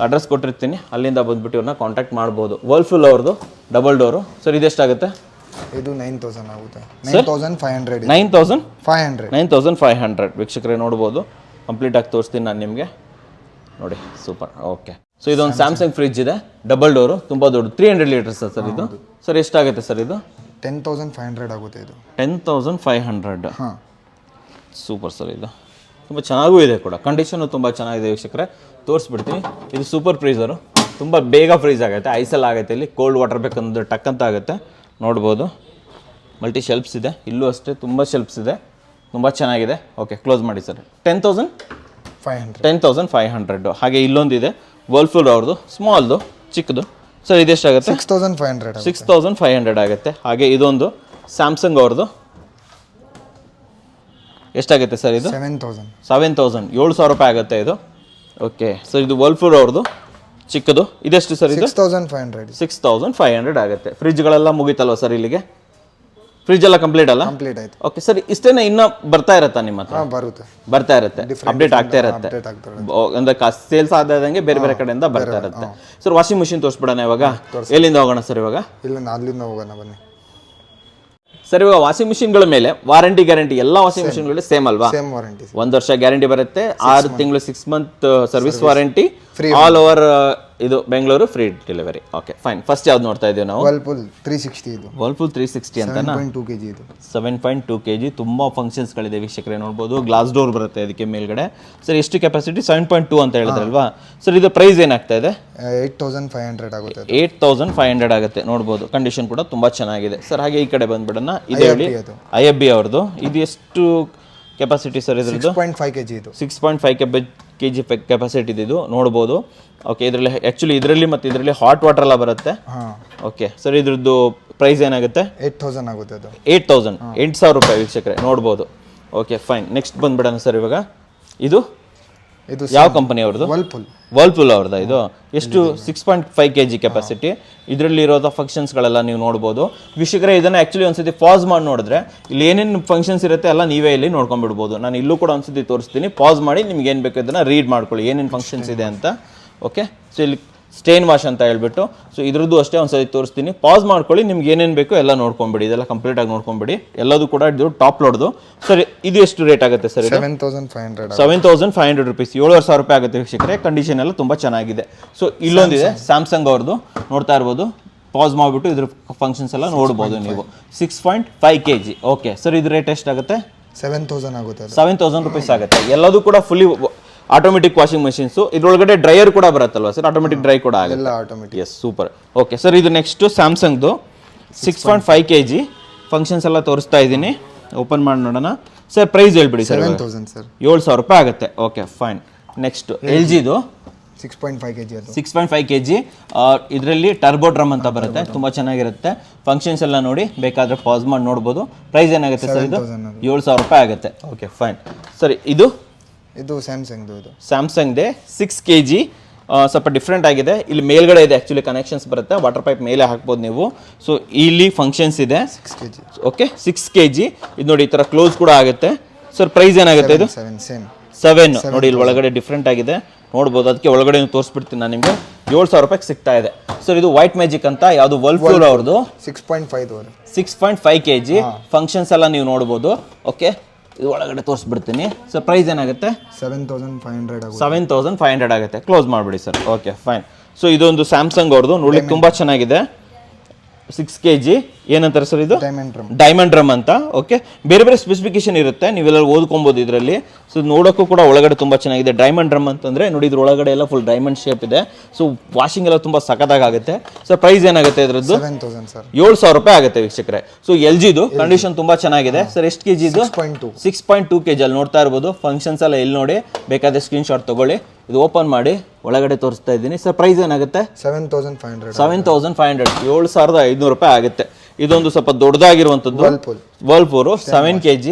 ಅಡ್ರೆಸ್ ಕೊಟ್ಟಿರ್ತೀನಿ, ಅಲ್ಲಿಂದ ಬಂದ್ಬಿಟ್ಟು ಇವ್ರನ್ನ ಕಾಂಟ್ಯಾಕ್ಟ್ ಮಾಡ್ಬೋದು. ವರ್ಲ್ಪೂಲ್ ಅವ್ರದ್ದು ಡಬಲ್ ಡೋರು. ಸರ್ ಇದು ಎಷ್ಟಾಗುತ್ತೆ? ಇದು 9000 ಆಗುತ್ತೆ. 9500. 9500 ವೀಕ್ಷಕರೇ ನೋಡ್ಬೋದು. ಕಂಪ್ಲೀಟ್ ಆಗಿ ತೋರಿಸ್ತೀನಿ ನಾನು ನಿಮಗೆ ನೋಡಿ. ಸೂಪರ್. ಓಕೆ. ಸೊ ಇದೊಂದು ಸ್ಯಾಮ್ಸಂಗ್ ಫ್ರಿಡ್ಜ್ ಇದೆ ಡಬಲ್ ಡೋರು, ತುಂಬ ದೊಡ್ಡ 300 ಲೀಟರ್ಸ್ ಸರ್ ಇದು. ಸರ್ ಎಷ್ಟಾಗುತ್ತೆ ಸರ್ ಇದು? 10500 ಆಗುತ್ತೆ ಇದು. 10500. ಹಾಂ ಸೂಪರ್ ಸರ್. ಇದು ತುಂಬ ಚೆನ್ನಾಗೂ ಇದೆ ಕೂಡ, ಕಂಡೀಷನು ತುಂಬ ಚೆನ್ನಾಗಿದೆ ವೀಕ್ಷಕರೇ. ತೋರಿಸ್ಬಿಡ್ತೀನಿ. ಇದು ಸೂಪರ್ ಫ್ರೀಝರು, ತುಂಬ ಬೇಗ ಫ್ರೀಜ್ ಆಗುತ್ತೆ. ಐಸೆಲ್ಲ ಆಗುತ್ತೆ. ಇಲ್ಲಿ ಕೋಲ್ಡ್ ವಾಟರ್ ಬೇಕಂದ್ರೆ ಟಕ್ ಅಂತ ಆಗುತ್ತೆ. ನೋಡ್ಬೋದು. ಮಲ್ಟಿ ಶೆಲ್ಫ್ಸ್ ಇದೆ, ಇಲ್ಲೂ ಅಷ್ಟೇ ತುಂಬ ಶೆಲ್ಫ್ಸ್ ಇದೆ, ತುಂಬ ಚೆನ್ನಾಗಿದೆ. ಓಕೆ ಕ್ಲೋಸ್ ಮಾಡಿ ಸರ್. 10500. ಹಾಗೆ ಇಲ್ಲೊಂದಿದೆ ವರ್ಲ್ಪೂಲ್ ಅವ್ರದ್ದು ಸ್ಮಾಲ್ದು ಚಿಕ್ಕದು. ಸರ್ ಇದೆಷ್ಟಾಗುತ್ತೆ? 6500 ಆಗುತ್ತೆ. ಹಾಗೆ ಇದೊಂದು ಸ್ಯಾಮ್ಸಂಗ್ ಅವ್ರದ್ದು ಎಷ್ಟಾಗುತ್ತೆ ಸರ್ ಇದು? 7000. 7000 ರೂಪಾಯಿ ಆಗುತ್ತೆ ಇದು. ಓಕೆ ಸರ್ ಇದು ವರ್ಲ್ಪೂಲ್ ಅವ್ರದ್ದು ಚಿಕ್ಕದು. ಇದೆಷ್ಟು ಸರ್ ಇದು? 6500 ಆಗುತ್ತೆ. ಫ್ರಿಜ್ಗಳೆಲ್ಲ ಮುಗೀತಲ್ವ ಸರ್ ಇಲ್ಲಿಗೆ? ಫ್ರಿಜ್ ಎಲ್ಲ ಕಂಪ್ಲೀಟ್ ಅಲ್ಲ? ಕಂಪ್ಲೀಟ್ ಆಯ್ತು. ಓಕೆ ಸರ್ ಇಷ್ಟೇನ ಇನ್ನೂ ಬರ್ತಾ ಇರತ್ತಾ ನಿಮ್ಮ ಹತ್ರ? ಬರ್ತಾ ಇರುತ್ತೆ, ಅಪ್ಡೇಟ್ ಆಗ್ತಾ ಇರುತ್ತೆ. ಅಂದ್ರೆ ಸೇಲ್ಸ್ ಆದಂಗೆ ಬೇರೆ ಬೇರೆ ಕಡೆಯಿಂದ ಬರ್ತಾ ಇರುತ್ತೆ. ಸರ್ ವಾಷಿಂಗ್ ಮಿಷಿನ್ ತೋರಿಸ್ಬಿಡೋಣ ಇವಾಗ. ಎಲ್ಲಿಂದ ಹೋಗೋಣ ಸರ್ ಇವಾಗ? ಅಲ್ಲಿಂದ ಹೋಗೋಣ ಬನ್ನಿ ಸರ್. ಇವಾಗ ವಾಷಿಂಗ್ ಮಿಷಿನ್ಗಳ ಮೇಲೆ ವಾರಂಟಿ ಗ್ಯಾರಂಟಿ ಎಲ್ಲ ವಾಷಿಂಗ್ ಮಿಷಿನ್ಗಳು ಸೇಮ್ ಅಲ್ವಾ? Same warranty. 1 ವರ್ಷ ಗ್ಯಾರಂಟಿ ಬರುತ್ತೆ, 6 ತಿಂಗಳು 6 month service warranty, all over ಇದು Bengaluru free delivery. Okay fine. First ಯಾವ್ದು ನೋಡ್ತಾ ಇದೀವಿ ನಾವು? ವರ್ಲ್ಪೂಲ್ 360 ಇದು. ವರ್ಲ್ಪೂಲ್ 360 ಅಂತ 7.2 kg ಇದು. 7.2 kg. ತುಂಬಾ ಫಂಕ್ಷನ್ಸ್ಗಳಿದೆ ವೀಕ್ಷಕರೇ, ನೋಡ್ಬೋದು. ಗ್ಲಾಸ್ ಡೋರ್ ಬರುತ್ತೆ ಅದಕ್ಕೆ ಮೇಲ್ಗಡೆ. ಸರ್ ಎಷ್ಟು ಕೆಪಾಸಿಟಿ? 7.2 ಅಂತ ಹೇಳಿದ್ರಲ್ವಾ ಸರ್? ಇದು ಪ್ರೈಸ್ ಏನಾಗ್ತಾ ಇದೆ? 8500 ಆಗುತ್ತೆ. 8500 ಆಗುತ್ತೆ. ನೋಡ್ಬೋದು. ಕಂಡೀಷನ್ ಕೂಡ ತುಂಬಾ ಚೆನ್ನಾಗಿದೆ ಸರ್. ಹಾಗೆ ಈ ಕಡೆ ಬಂದ್ಬಿಡೋಣ. ಇದು ಹೇಳಿ IFB ಅವ್ರದ್ದು. ಇದು ಎಷ್ಟು ಕೆಪಾಸಿಟಿ ಸರ್ ಇದ್ರದ್ದು? 6.5 kg ಇದು. 6.5 kg ಕೆಪಾಸಿಟಿ ಇದು. ನೋಡ್ಬೋದು. ಓಕೆ ಇದರಲ್ಲಿ ಆ್ಯಕ್ಚುಲಿ ಇದರಲ್ಲಿ ಮತ್ತು ಇದರಲ್ಲಿ ಹಾಟ್ ವಾಟರ್ ಎಲ್ಲ ಬರುತ್ತೆ. ಓಕೆ ಸರ್ ಇದ್ರದ್ದು ಪ್ರೈಸ್ ಏನಾಗುತ್ತೆ? 8000 ಆಗುತ್ತೆ ಅದು. 8000 ರೂಪಾಯಿ ವೀಕ್ಷಕರೇ ನೋಡ್ಬೋದು. Okay fine. ನೆಕ್ಸ್ಟ್ ಬಂದ್ಬಿಡೋಣ ಸರ್ ಇವಾಗ. ಇದು ಯಾವ ಕಂಪನಿ ಅವ್ರದ್ದು? ವರ್ಲ್ಪೂಲ್ ಅವ್ರದ್ದು. ಇದು ಎಷ್ಟು? 6.5 kg ಕೆಪಾಸಿಟಿ. ಇದರಲ್ಲಿ ಇರೋದ ಫಂಕ್ಷನ್ಸ್ಗಳೆಲ್ಲ ನೀವು ನೋಡ್ಬೋದು ವೀಕ್ಷಕರೇ. ಇದನ್ನು ಆ್ಯಕ್ಚುಲಿ ಒಂದ್ಸತಿ ಪಾಸ್ ಮಾಡಿ ನೋಡಿದ್ರೆ ಇಲ್ಲಿ ಏನೇನು ಫಂಕ್ಷನ್ಸ್ ಇರುತ್ತೆ ಎಲ್ಲ ನೀವೇ ಇಲ್ಲಿ ನೋಡ್ಕೊಂಡ್ಬಿಡ್ಬೋದು. ನಾನು ಇಲ್ಲೂ ಕೂಡ ಒಂದ್ಸತಿ ತೋರಿಸ್ತೀನಿ. ಪಾಸ್ ಮಾಡಿ ನಿಮ್ಗೆ ಏನು ಬೇಕು ಇದನ್ನು ರೀಡ್ ಮಾಡ್ಕೊಳ್ಳಿ ಏನೇನು ಫಂಕ್ಷನ್ಸ್ ಇದೆ ಅಂತ. ಓಕೆ ಸೊ ಇಲ್ಲಿ ಸ್ಟೇನ್ ವಾಶ್ ಅಂತ ಹೇಳ್ಬಿಟ್ಟು, ಸೊ ಇದ್ರದ್ದು ಅಷ್ಟೇ ಒಂದ್ಸತಿ ತೋರಿಸ್ತೀನಿ. ಪಾಸ್ ಮಾಡ್ಕೊಳ್ಳಿ, ನಿಮ್ಗೆ ಏನೇನು ಬೇಕು ಎಲ್ಲ ನೋಡ್ಕೊಂಬಿಡಿ. ಇದೆಲ್ಲ ಕಂಪ್ಲೀಟಾಗಿ ನೋಡ್ಕೊಂಬಿಡಿ. ಎಲ್ಲದೂ ಕೂಡ ಇದು ಟಾಪ್ ಲೋಡ್ದು. ಸರ್ ಇದು ಎಷ್ಟು ರೇಟ್ ಆಗುತ್ತೆ ಸರ್? 7500 ರುಪೀಸ್. 7500 ರೂಪಾಯಿ ಆಗುತ್ತೆ ವೀಕ್ಷಕರೇ. ಕಂಡೀಷನ್ ಎಲ್ಲ ತುಂಬ ಚೆನ್ನಾಗಿದೆ. ಸೊ ಇಲ್ಲೊಂದಿದೆ ಸ್ಯಾಮ್ಸಂಗ್ ಅವ್ರದ್ದು, ನೋಡ್ತಾ ಇರ್ಬೋದು. ಪಾಸ್ ಮಾಡಿಬಿಟ್ಟು ಇದ್ರ ಫಂಕ್ಷನ್ಸ್ ಎಲ್ಲ ನೋಡ್ಬೋದು ನೀವು. 6.5 kg. ಓಕೆ ಸರ್ ಇದು ರೇಟ್ ಎಷ್ಟಾಗುತ್ತೆ? 7000 ಆಗುತ್ತೆ. 7000 ರುಪೀಸ್ ಆಗುತ್ತೆ. ಎಲ್ಲದೂ ಕೂಡ ಫುಲ್ಲಿ ಆಟೋಮೆಟಿಕ್ ವಾಷಿಂಗ್ ಮಷಿನ್ಸು. ಇದ್ರೊಳಗಡೆ ಡ್ರೈಯರ್ ಕೂಡ ಬರುತ್ತಲ್ವಾ ಸರ್? ಆಟೋಮೆಟಿಕ್ ಡ್ರೈ ಕೂಡ ಆಗುತ್ತೆ. Yes super. ಓಕೆ ಸರ್ ಇದು ನೆಕ್ಸ್ಟು ಸ್ಯಾಮ್ಸಂಗ್ದು 6.5 kg. ಫಂಕ್ಷನ್ಸ್ ಎಲ್ಲ ತೋರಿಸ್ತಾ ಇದ್ದೀನಿ. ಓಪನ್ ಮಾಡಿ ನೋಡೋಣ ಸರ್. ಪ್ರೈಸ್ ಹೇಳ್ಬಿಡಿ ಸರ್. 7000 ರೂಪಾಯಿ ಆಗುತ್ತೆ. Okay fine. ನೆಕ್ಸ್ಟ್ LGದು 6.5 kg ಅದು. 6.5 kg. ಇದರಲ್ಲಿ ಟರ್ಬೋ ಡ್ರಮ್ ಅಂತ ಬರುತ್ತೆ, ತುಂಬ ಚೆನ್ನಾಗಿರುತ್ತೆ. ಫಂಕ್ಷನ್ಸ್ ಎಲ್ಲ ನೋಡಿ, ಬೇಕಾದರೆ ಪಾಸ್ ಮಾಡಿ ನೋಡ್ಬೋದು. ಪ್ರೈಸ್ ಏನಾಗುತ್ತೆ ಸರ್? ಇದು 7000 ರೂಪಾಯಿ ಆಗುತ್ತೆ. Okay fine. ಸರಿ ಇದು ಸ್ಯಾಮ್ಸಂಗ್ದೇ 6 kg. ಸ್ವಲ್ಪ ಡಿಫ್ರೆಂಟ್ ಆಗಿದೆ. ಇಲ್ಲಿ ಮೇಲ್ಗಡೆ ಇದೆ ಆ್ಯಕ್ಚುಲಿ ಕನೆಕ್ಷನ್ಸ್ ಬರುತ್ತೆ, ವಾಟರ್ ಪೈಪ್ ಮೇಲೆ ಹಾಕ್ಬೋದು ನೀವು. ಸೊ ಇಲ್ಲಿ ಫಂಕ್ಷನ್ಸ್ ಇದೆ. 6 kg. Okay 6 kg. ಇದು ನೋಡಿ ಈ ಥರ ಕ್ಲೋಸ್ ಕೂಡ ಆಗುತ್ತೆ. ಸರ್ ಪ್ರೈಸ್ ಏನಾಗುತ್ತೆ ಇದು? 7. ನೋಡಿ ಇಲ್ಲಿ ಒಳಗಡೆ ಡಿಫ್ರೆಂಟ್ ಆಗಿದೆ ನೋಡ್ಬೋದು. ಅದಕ್ಕೆ ಒಳಗಡೆ ತೋರಿಸ್ಬಿಡ್ತೀನಿ ನಾನು ನಿಮಗೆ. 7000 ರೂಪಾಯಿಗೆ ಸಿಗ್ತಾ ಇದೆ. ಸರ್ ಇದು ವೈಟ್ ಮ್ಯಾಜಿಕ್ ಅಂತ ಯಾವುದು ವರ್ಲ್ಪೂಲ್ ಅವ್ರದ್ದು 6.5 kg. ಫಂಕ್ಷನ್ಸ್ ಎಲ್ಲ ನೀವು ನೋಡ್ಬೋದು. ಓಕೆ ಇದು ಒಳಗಡೆ ತೋರಿಸ್ಬಿಡ್ತೀನಿ. ಸರ್ ಪ್ರೈಸ್ ಏನಾಗುತ್ತೆ? 7500 ಆಗುತ್ತೆ. ಕ್ಲೋಸ್ ಮಾಡಿಬಿಡಿ ಸರ್. Okay fine. ಸೊ ಇದೊಂದು ಸ್ಯಾಮ್ಸಂಗ್ ಅವ್ರದ್ದು, ನೋಡ್ಲಿಕ್ಕೆ ತುಂಬ ಚೆನ್ನಾಗಿದೆ. 6 kg ಏನಂತಾರೆ ಸರ್ ಇದು ಡೈಮಂಡ್ ಡೈಮಂಡ್ ಡ್ರಮ್ ಅಂತ. ಓಕೆ, ಬೇರೆ ಬೇರೆ ಸ್ಪೆಸಿಫಿಕೇಶನ್ ಇರುತ್ತೆ, ನೀವೆಲ್ಲ ಓದ್ಕೊಬೋದು ಇದರಲ್ಲಿ. ಸೊ ನೋಡೋಕ್ಕೂ ಕೂಡ ಒಳಗಡೆ ತುಂಬ ಚೆನ್ನಾಗಿದೆ. ಡೈಮಂಡ್ ಡ್ರಮ್ ಅಂತಂದರೆ ನೋಡಿ, ಇದ್ರ ಒಳಗಡೆ ಎಲ್ಲ ಫುಲ್ ಡೈಮಂಡ್ ಶೇಪ್ ಇದೆ. ಸೊ ವಾಷಿಂಗ್ ಎಲ್ಲ ತುಂಬ ಸಖತ್ತಾಗಿ ಆಗುತ್ತೆ. ಸೊ ಪ್ರೈಸ್ ಏನಾಗುತ್ತೆ ಇದರದ್ದು? 7000 ಸರ್. 7000 ರೂಪಾಯಿ ಆಗುತ್ತೆ ವೀಕ್ಷಕರೇ. ಸೊ ಎಲ್ ಜಿದು ಕಂಡೀಷನ್ ತುಂಬ ಚೆನ್ನಾಗಿದೆ ಸರ್. ಎಷ್ಟು ಕೆ ಜಿ ಇದು? 6.2 kg. ಅಲ್ಲಿ ನೋಡ್ತಾ ಇರ್ಬೋದು, ಫಂಕ್ಷನ್ಸ್ ಎಲ್ಲ ಇಲ್ಲಿ ನೋಡಿ, ಬೇಕಾದ್ರೆ ಸ್ಕ್ರೀನ್ ಶಾಟ್ ತಗೊಳ್ಳಿ. ಇದು ಓಪನ್ ಮಾಡಿ ಒಳಗಡೆ ತೋರಿಸ್ತಾ ಇದ್ದೀನಿ ಸರ್. ಪ್ರೈಸ್ ಏನಾಗುತ್ತೆ? 7500. 7500, 7500 ರೂಪಾಯಿ ಆಗುತ್ತೆ. ಇದೊಂದು ಸ್ವಲ್ಪ ದೊಡ್ಡದಾಗಿರುವಂಥದ್ದು ವರ್ಲ್ಪೂಲ್ 7 kg.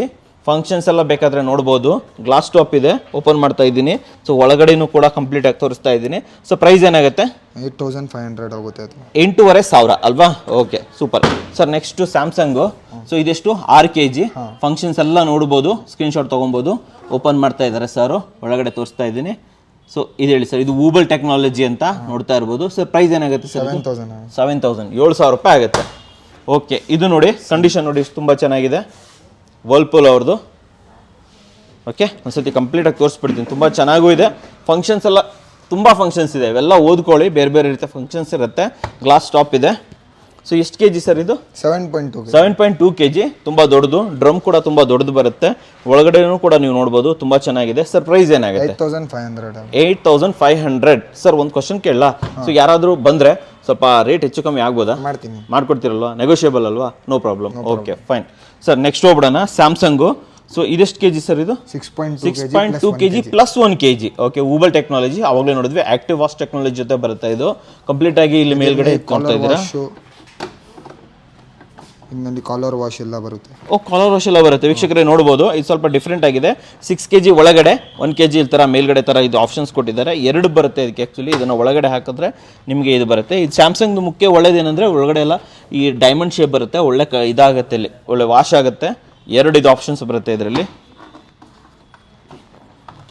ಫಂಕ್ಷನ್ಸ್ ಎಲ್ಲ ಬೇಕಾದ್ರೆ ನೋಡ್ಬೋದು. ಗ್ಲಾಸ್ ಟಾಪ್ ಇದೆ, ಓಪನ್ ಮಾಡ್ತಾ ಇದ್ದೀನಿ. ಸೊ ಒಳಗಡೆನೂ ಕೂಡ ಕಂಪ್ಲೀಟ್ ಆಗಿ ತೋರಿಸ್ತಾ ಇದ್ದೀನಿ. ಸೊ ಪ್ರೈಸ್ ಏನಾಗುತ್ತೆ? 8500 ಆಗುತ್ತೆ ಅದು. 8500 ಅಲ್ವಾ? Okay, super sir. Next Samsung. So ಇದೆಷ್ಟು? 6 kg. ಫಂಕ್ಷನ್ಸ್ ಎಲ್ಲ ನೋಡ್ಬೋದು, ಸ್ಕ್ರೀನ್ ಶಾಟ್ ತೊಗೊಬೋದು. ಓಪನ್ ಮಾಡ್ತಾ ಇದ್ದಾರೆ ಸರ್, ಒಳಗಡೆ ತೋರಿಸ್ತಾ ಇದ್ದೀನಿ. ಸೊ ಇದು ಹೇಳಿ ಸರ್, ಇದು ಊಬಲ್ ಟೆಕ್ನಾಲಜಿ ಅಂತ ನೋಡ್ತಾ ಇರ್ಬೋದು ಸರ್. ಪ್ರೈಸ್ ಏನಾಗುತ್ತೆ ಸರ್? 7000 ರೂಪಾಯಿ ಆಗುತ್ತೆ. ಓಕೆ, ಇದು ನೋಡಿ ಕಂಡೀಷನ್ ನೋಡಿ, ತುಂಬ ಚೆನ್ನಾಗಿದೆ. ವರ್ಲ್ಪೂಲ್ ಅವ್ರದ್ದು. ಓಕೆ, ಒಂದ್ಸತಿ ಕಂಪ್ಲೀಟಾಗಿ ತೋರಿಸ್ಬಿಡ್ತೀನಿ. ತುಂಬ ಚೆನ್ನಾಗೂ ಇದೆ. ಫಂಕ್ಷನ್ಸ್ ಎಲ್ಲ ತುಂಬ ಫಂಕ್ಷನ್ಸ್ ಇದೆ, ಇವೆಲ್ಲ ಓದ್ಕೊಳ್ಳಿ. ಬೇರೆ ಬೇರೆ ರೀತಿಯ ಫಂಕ್ಷನ್ಸ್ ಇರುತ್ತೆ. ಗ್ಲಾಸ್ ಟಾಪ್ ಇದೆ. ಸೊ ಎಷ್ಟು ಕೆ ಜಿ ಸರ್ ಇದು? 7.2 kg. ತುಂಬ ದೊಡ್ಡದು. ಡ್ರಮ್ ಕೂಡ ತುಂಬ ದೊಡ್ಡದು ಬರುತ್ತೆ. ಒಳಗಡೆನೂ ಕೂಡ ನೀವು ನೋಡ್ಬೋದು, ತುಂಬ ಚೆನ್ನಾಗಿದೆ ಸರ್. ಪ್ರೈಸ್ ಏನಾಗುತ್ತೆ? 8500 ಸರ್. ಒಂದು ಕ್ವಶನ್ ಕೇಳಲ್ಲ? ಸೊ ಯಾರಾದರೂ ಬಂದರೆ ಸ್ವಲ್ಪ ರೇಟ್ ಹೆಚ್ಚು ಕಮ್ಮಿ ಆಗ್ಬೋದಾ? ಮಾಡ್ಕೊಡ್ತೀರಲ್ವಾ? ನೆಗೋಷಿಯಬಲ್ ಅಲ್ವಾ? No problem. Okay, fine sir. Next ಹೋಗ್ಬಿಡೋಣ, ಸ್ಯಾಮ್ಸಂಗು. ಸೊ ಇದೆಷ್ಟು ಕೆ ಜಿ ಸರ್ ಇದು? 6.2 kg ಪ್ಲಸ್ 1 kg. ಓಕೆ, ಊಬಲ್ ಟೆಕ್ನಾಲಜಿ ಅವಾಗಲೇ ನೋಡಿದ್ವಿ. ಆಕ್ಟಿವ್ ವಾಶ್ ಟೆಕ್ನಾಲಜಿ ಜೊತೆ ಬರುತ್ತೆ ಇದು. ಕಂಪ್ಲೀಟ್ ಆಗಿ ಇಲ್ಲಿ ಮೇಲ್ಗಡೆ ನೋಡ್ತಾ ಇದ್ದೀರಾ. ಇನ್ನೊಂದು ಕಾಲರ್ ವಾಶ್ ಎಲ್ಲ ಬರುತ್ತೆ. ಕಾಲರ್ ವಾಶ್ ಎಲ್ಲ ಬರುತ್ತೆ ವೀಕ್ಷಕರೇ, ನೋಡ್ಬೋದು. ಇದು ಸ್ವಲ್ಪ ಡಿಫ್ರೆಂಟ್ ಆಗಿದೆ. 6 kg ಒಳಗಡೆ 1 kg ಈ ಥರ ಮೇಲ್ಗಡೆ ಥರ ಇದು ಆಪ್ಷನ್ಸ್ ಕೊಟ್ಟಿದ್ದಾರೆ. 2 ಬರುತ್ತೆ ಇದಕ್ಕೆ. ಆ್ಯಕ್ಚುಲಿ ಇದನ್ನು ಒಳಗಡೆ ಹಾಕಿದ್ರೆ ನಿಮಗೆ ಇದು ಬರುತ್ತೆ. ಇದು ಸ್ಯಾಮ್ಸಂಗ್ದು ಮುಖ್ಯ ಒಳ್ಳೇದೇನೆಂದರೆ ಒಳಗಡೆ ಎಲ್ಲ ಈ ಡೈಮಂಡ್ ಶೇಪ್ ಬರುತ್ತೆ. ಒಳ್ಳೆ ಇದಾಗುತ್ತೆ, ಇಲ್ಲಿ ಒಳ್ಳೆ ವಾಶ್ ಆಗುತ್ತೆ. 2 ಇದು ಆಪ್ಷನ್ಸ್ ಬರುತ್ತೆ ಇದರಲ್ಲಿ.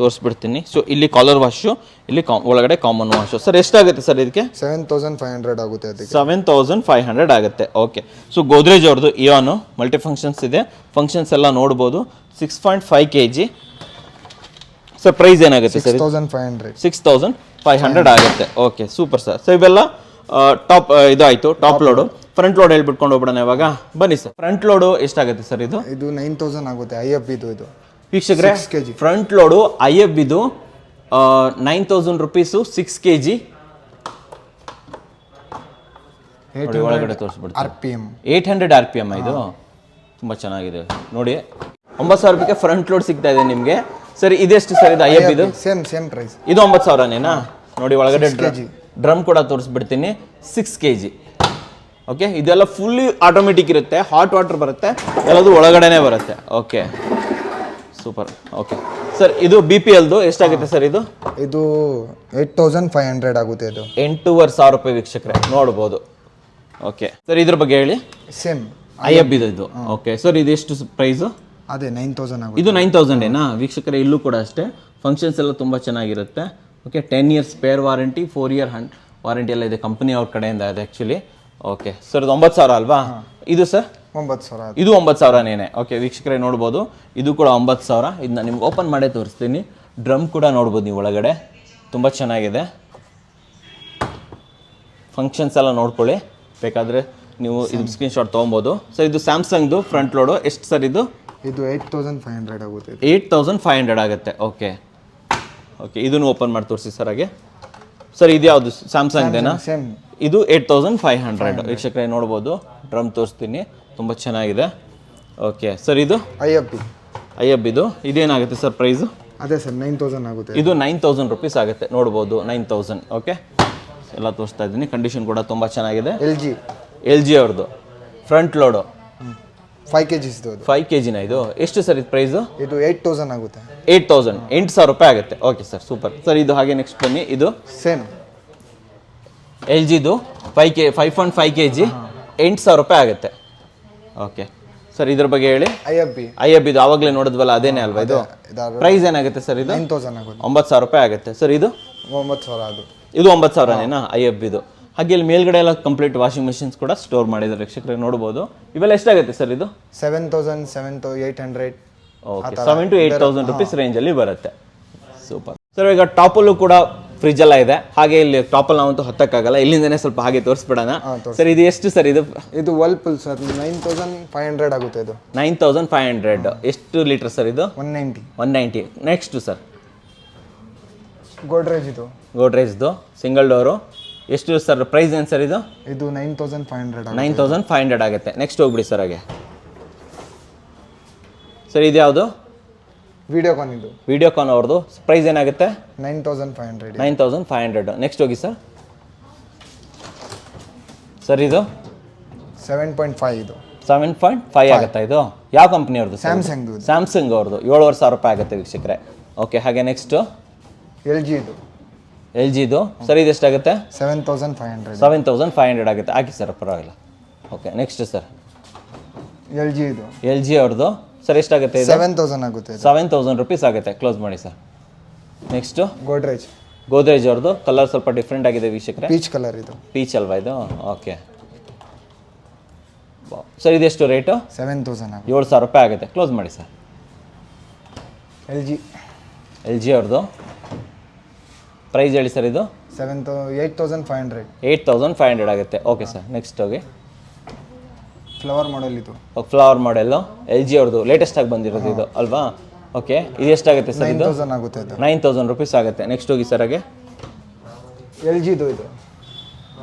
ತೋರಿಸ್ಬಿಡ್ತೀನಿ. ಸೊ ಇಲ್ಲಿ ಕಾಲರ್ ವಾಶು, ಇಲ್ಲಿ ಒಳಗಡೆ ಕಾಮನ್ ವಾಶು. ಸರ್ ಎಷ್ಟಾಗುತ್ತೆ ಸರ್ ಇದಕ್ಕೆ? 7500 ಆಗುತ್ತೆ. 7500 ಆಗುತ್ತೆ. ಓಕೆ, ಸೊ ಗೋದ್ರೇಜ್ ಅವ್ರದ್ದು ಇಯಾನು ಮಲ್ಟಿ ಫಂಕ್ಷನ್ಸ್ ಇದೆ. ಫಂಕ್ಷನ್ಸ್ ಎಲ್ಲ ನೋಡ್ಬೋದು. 6.5 kg. ಸರ್ ಪ್ರೈಸ್ ಏನಾಗುತ್ತೆ ಸರ್? 6500 ಆಗುತ್ತೆ. Okay, super sir. ಸೊ ಇವೆಲ್ಲ ಟಾಪ್ ಇದಾಯಿತು, ಟಾಪ್ ಲೋಡು. ಫ್ರಂಟ್ ಲೋಡ್ ಹೇಳ್ಬಿಟ್ಕೊಂಡು ಹೋಗ್ಬಿಡೋಣ ಇವಾಗ. ಬನ್ನಿ ಸರ್. ಫ್ರಂಟ್ ಲೋಡು ಎಷ್ಟಾಗುತ್ತೆ ಸರ್ ಇದು? 9000 ಆಗುತ್ತೆ. IF ಇದು ವೀಕ್ಷಕರೇ, ಫ್ರಂಟ್ ಲೋಡು IF ಇದು 9000 ರುಪೀಸು. 6 kg. ಒಳಗಡೆ ತೋರಿಸ್ಬಿಡ್ತೀನಿ. 800 RPM ಇದು. ತುಂಬ ಚೆನ್ನಾಗಿದೆ ನೋಡಿ. 9000 ರೂಪಾಯಿಗೆ ಫ್ರಂಟ್ ಲೋಡ್ ಸಿಗ್ತಾ ಇದೆ ನಿಮಗೆ. ಸರಿ, ಇದೆಷ್ಟು ಸರ್ ಇದು IF ಇದು? Same price. ಇದು 9000ನೇನಾ? ನೋಡಿ ಒಳಗಡೆ ಡ್ರಮ್ ಕೂಡ ತೋರಿಸ್ಬಿಡ್ತೀನಿ. 6 kg. ಓಕೆ, ಇದೆಲ್ಲ ಫುಲ್ಲಿ ಆಟೋಮೆಟಿಕ್ ಇರುತ್ತೆ. ಹಾಟ್ ವಾಟರ್ ಬರುತ್ತೆ, ಎಲ್ಲದು ಒಳಗಡೆನೆ ಬರುತ್ತೆ. Okay, super. ಓಕೆ ಸರ್, ಇದು BPLದು ಎಷ್ಟಾಗುತ್ತೆ ಸರ್ ಇದು? 8500 ಆಗುತ್ತೆ. ಇದು 8500 ರೂಪಾಯಿ ವೀಕ್ಷಕರೇ, ನೋಡ್ಬೋದು. ಓಕೆ ಸರ್, ಇದ್ರ ಬಗ್ಗೆ ಹೇಳಿ. ಸೇಮ್ IF ಇದು. ಓಕೆ ಸರ್, ಇದು ಎಷ್ಟು ಪ್ರೈಸು? ಅದೇ 9000 ಆಗುತ್ತೆ. ಇದು 9000 ಏನಾ ವೀಕ್ಷಕರೇ? ಇಲ್ಲೂ ಕೂಡ ಅಷ್ಟೇ. ಫಂಕ್ಷನ್ಸ್ ಎಲ್ಲ ತುಂಬ ಚೆನ್ನಾಗಿರುತ್ತೆ. Okay, 10 years spare warranty, 4 year warranty ಎಲ್ಲ ಇದೆ, ಕಂಪನಿ ಅವ್ರ ಕಡೆಯಿಂದ ಇದೆ ಆ್ಯಕ್ಚುಲಿ. ಓಕೆ ಸರ್, ಇದು 9000 ಅಲ್ವಾ? ಇದು ಸರ್ 9000. ಇದು 9000ನೇನೆ. ಓಕೆ ವೀಕ್ಷಕರೇ, ನೋಡ್ಬೋದು. ಇದು ಕೂಡ 9000. ಇದನ್ನ ನಿಮ್ಗೆ ಓಪನ್ ಮಾಡೇ ತೋರಿಸ್ತೀನಿ. ಡ್ರಮ್ ಕೂಡ ನೋಡ್ಬೋದು ನೀವು ಒಳಗಡೆ, ತುಂಬ ಚೆನ್ನಾಗಿದೆ. ಫಂಕ್ಷನ್ಸ್ ಎಲ್ಲ ನೋಡ್ಕೊಳ್ಳಿ, ಬೇಕಾದರೆ ನೀವು ಇದು ಸ್ಕ್ರೀನ್ ಶಾಟ್ ತೊಗೊಬೋದು. ಸರ್ ಇದು ಸ್ಯಾಮ್ಸಂಗ್ದು ಫ್ರಂಟ್ ಲೋಡು ಎಷ್ಟು ಸರ್ ಇದು? ಇದು 8500 ಆಗುತ್ತೆ. 8500 ಆಗುತ್ತೆ. ಓಕೆ ಓಕೆ, ಇದನ್ನು ಓಪನ್ ಮಾಡಿ ತೋರಿಸಿ ಸರ್ ಹಾಗೆ. ಸರ್ ಇದು ಯಾವುದು? ಸ್ಯಾಮ್ಸಂಗ್ದೇನಾ? ಇದು 8500 ವೀಕ್ಷಕರೇ, ನೋಡ್ಬೋದು. ಡ್ರಮ್ ತೋರಿಸ್ತೀನಿ, ತುಂಬ ಚೆನ್ನಾಗಿದೆ. ಓಕೆ ಸರ್, ಇದು IF ಇದು. ಇದೇನಾಗುತ್ತೆ ಸರ್ ಪ್ರೈಸು? ಅದೇ ಸರ್ 9000 ಆಗುತ್ತೆ. ಇದು 9000 ರುಪೀಸ್ ಆಗುತ್ತೆ, ನೋಡ್ಬೋದು. 9000. ಓಕೆ, ಎಲ್ಲ ತೋರಿಸ್ತಾ ಇದ್ದೀನಿ. ಕಂಡೀಷನ್ ಕೂಡ ತುಂಬ ಚೆನ್ನಾಗಿದೆ. LG ಅವ್ರದ್ದು ಫ್ರಂಟ್ ಲೋಡು 5 kg. 5 kgನ ಇದು? ಎಷ್ಟು ಸರ್ ಇದು ಪ್ರೈಸು? ಇದು 8000 ಆಗುತ್ತೆ. 8000 ರೂಪಾಯಿ ಆಗುತ್ತೆ. Okay sir, super sir. ಇದು ಹಾಗೆ ನೆಕ್ಸ್ಟ್ ಬನ್ನಿ. ಇದು ಸೇಮ್ LGದು 5.5 kg, 8000 ರೂಪಾಯಿ ಆಗುತ್ತೆ. ಓಕೆ ಸರ್, ಇದ್ರ ಬಗ್ಗೆ ಹೇಳಿ. IF ಇದು ಆವಾಗಲೇ ನೋಡಿದ್ವಲ್ಲ, ಅದೇನೇ ಅಲ್ವಾ ಇದು? ಪ್ರೈಸ್ ಏನಾಗುತ್ತೆ ಸರ್ ಇದು? 9000 ರೂಪಾಯಿ ಆಗುತ್ತೆ. ಸರ್ ಇದು 9000. ಇದು 9000ನೇನಾ IF ಇದು? ಹಾಗೆ ಇಲ್ಲಿ ಮೇಲ್ಗಡೆ ಎಲ್ಲ ಕಂಪ್ಲೀಟ್ ವಾಷಿಂಗ್ ಮೆಷಿನ್ಸ್ ಕೂಡ ಸ್ಟೋರ್ ಮಾಡಿದ್ದಾರೆ ವೀಕ್ಷಕರೇ, ನೋಡ್ಬೋದು. ಇವೆಲ್ಲ ಎಷ್ಟಾಗುತ್ತೆ ಸರ್ ಇದು? 7000, 800. ಓಕೆ, 7,000 to 8,000 ರುಪೀಸ್ ರೇಂಜಲ್ಲಿ ಬರುತ್ತೆ. Super sir. ಈಗ ಟಾಪಲ್ಲೂ ಕೂಡ ಫ್ರಿಜ್ ಎಲ್ಲ ಇದೆ. ಹಾಗೆ ಇಲ್ಲಿ ಟಾಪಲ್ಲಿ ನಾವಂತೂ ಹತ್ತಕ್ಕಾಗಲ್ಲ, ಇಲ್ಲಿಂದನೇ ಸ್ವಲ್ಪ ಹಾಗೆ ತೋರಿಸ್ಬಿಡೋಣ. ಸರ್ ಇದು ಎಷ್ಟು ಸರ್ ಇದು? ಇದು ವರ್ಲ್ಪೂಲ್ ಸರ್, 9500 ಆಗುತ್ತೆ ಇದು. 9500. ಎಷ್ಟು ಲೀಟರ್ ಸರ್ ಇದು? 190. ನೆಕ್ಸ್ಟ್ ಸರ್ ಗೋಡ್ರೇಜ್ದು ಸಿಂಗಲ್ ಡೋರು. ಎಷ್ಟು ಸರ್ ಪ್ರೈಸ್ ಏನು ಸರ್ ಇದು? ಇದು 9500. 9500 ಆಗುತ್ತೆ. ನೆಕ್ಸ್ಟ್ ಹೋಗ್ಬಿಡಿ ಸರ್ ಹಾಗೆ. ಸರ್ ಇದು ಯಾವುದು? ವಿಡಿಯೋಕಾನ್ ಅವ್ರದ್ದು. ಪ್ರೈಸ್ ಏನಾಗುತ್ತೆ? 9500. ನೆಕ್ಸ್ಟ್ ಹೋಗಿ ಸರ್. ಸರ್ ಇದು 7.5. ಇದು 7.5 ಆಗುತ್ತಾ ಇದು? ಯಾವ ಕಂಪ್ನಿ ಅವ್ರದ್ದು? ಸ್ಯಾಮ್ಸಂಗ್ ಅವ್ರದ್ದು. 7500 ರೂಪಾಯಿ ಆಗುತ್ತೆ ವೀಕ್ಷಕರೇ. ಓಕೆ, ಹಾಗೆ ನೆಕ್ಸ್ಟ್ ಎಲ್ ಜಿದು. ಸರ್ ಇದು ಎಷ್ಟಾಗುತ್ತೆ? 7500 ಆಗುತ್ತೆ. ಹಾಕಿ ಸರ್, ಪರವಾಗಿಲ್ಲ. Okay, next sir L G ಅವ್ರದ್ದು. ಸರ್ ಎಷ್ಟಾಗುತ್ತೆ ಇದು? 7000 ಆಗುತ್ತೆ. 7000 ರುಪೀಸ್ ಆಗುತ್ತೆ. ಕ್ಲೋಸ್ ಮಾಡಿ ಸರ್. ನೆಕ್ಸ್ಟು ಗೋದ್ರೇಜ್ ಅವ್ರದ್ದು. ಕಲರ್ ಸ್ವಲ್ಪ ಡಿಫ್ರೆಂಟ್ ಆಗಿದೆ ವೀಕ್ಷಕರೇ. ಪೀಚ್ ಕಲರ್ ಇದು. ಪೀಚ್ ಅಲ್ವಾ ಇದು? ಓಕೆ ಸರ್, ಇದೆಷ್ಟು ರೇಟು? 7000 ರೂಪಾಯಿ ಆಗುತ್ತೆ. ಕ್ಲೋಸ್ ಮಾಡಿ ಸರ್. ಎಲ್ ಜಿ ಅವ್ರದ್ದು ಪ್ರೈಸ್ ಹೇಳಿ ಸರ್. ಇದು 8500 ಆಗುತ್ತೆ. ಓಕೆ ಸರ್, ನೆಕ್ಸ್ಟ್ ಹೋಗಿ. ಫ್ಲವರ್ ಮಾಡೆಲ್ ಇದು. ಫ್ಲವರ್ ಮಾಡೆಲ್ಲು ಎಲ್ ಜಿ ಅವ್ರದ್ದು ಲೇಟೆಸ್ಟ್ ಆಗಿ ಬಂದಿರೋದು ಇದು ಅಲ್ವಾ? ಓಕೆ, ಇದು ಎಷ್ಟಾಗುತ್ತೆ ಸರ್? ಇದು 9000 ಆಗುತ್ತೆ. 9000 ರುಪೀಸ್ ಆಗುತ್ತೆ. ನೆಕ್ಸ್ಟ್ ಹೋಗಿ ಸರ್ ಹಾಗೆ. LGದು ಇದು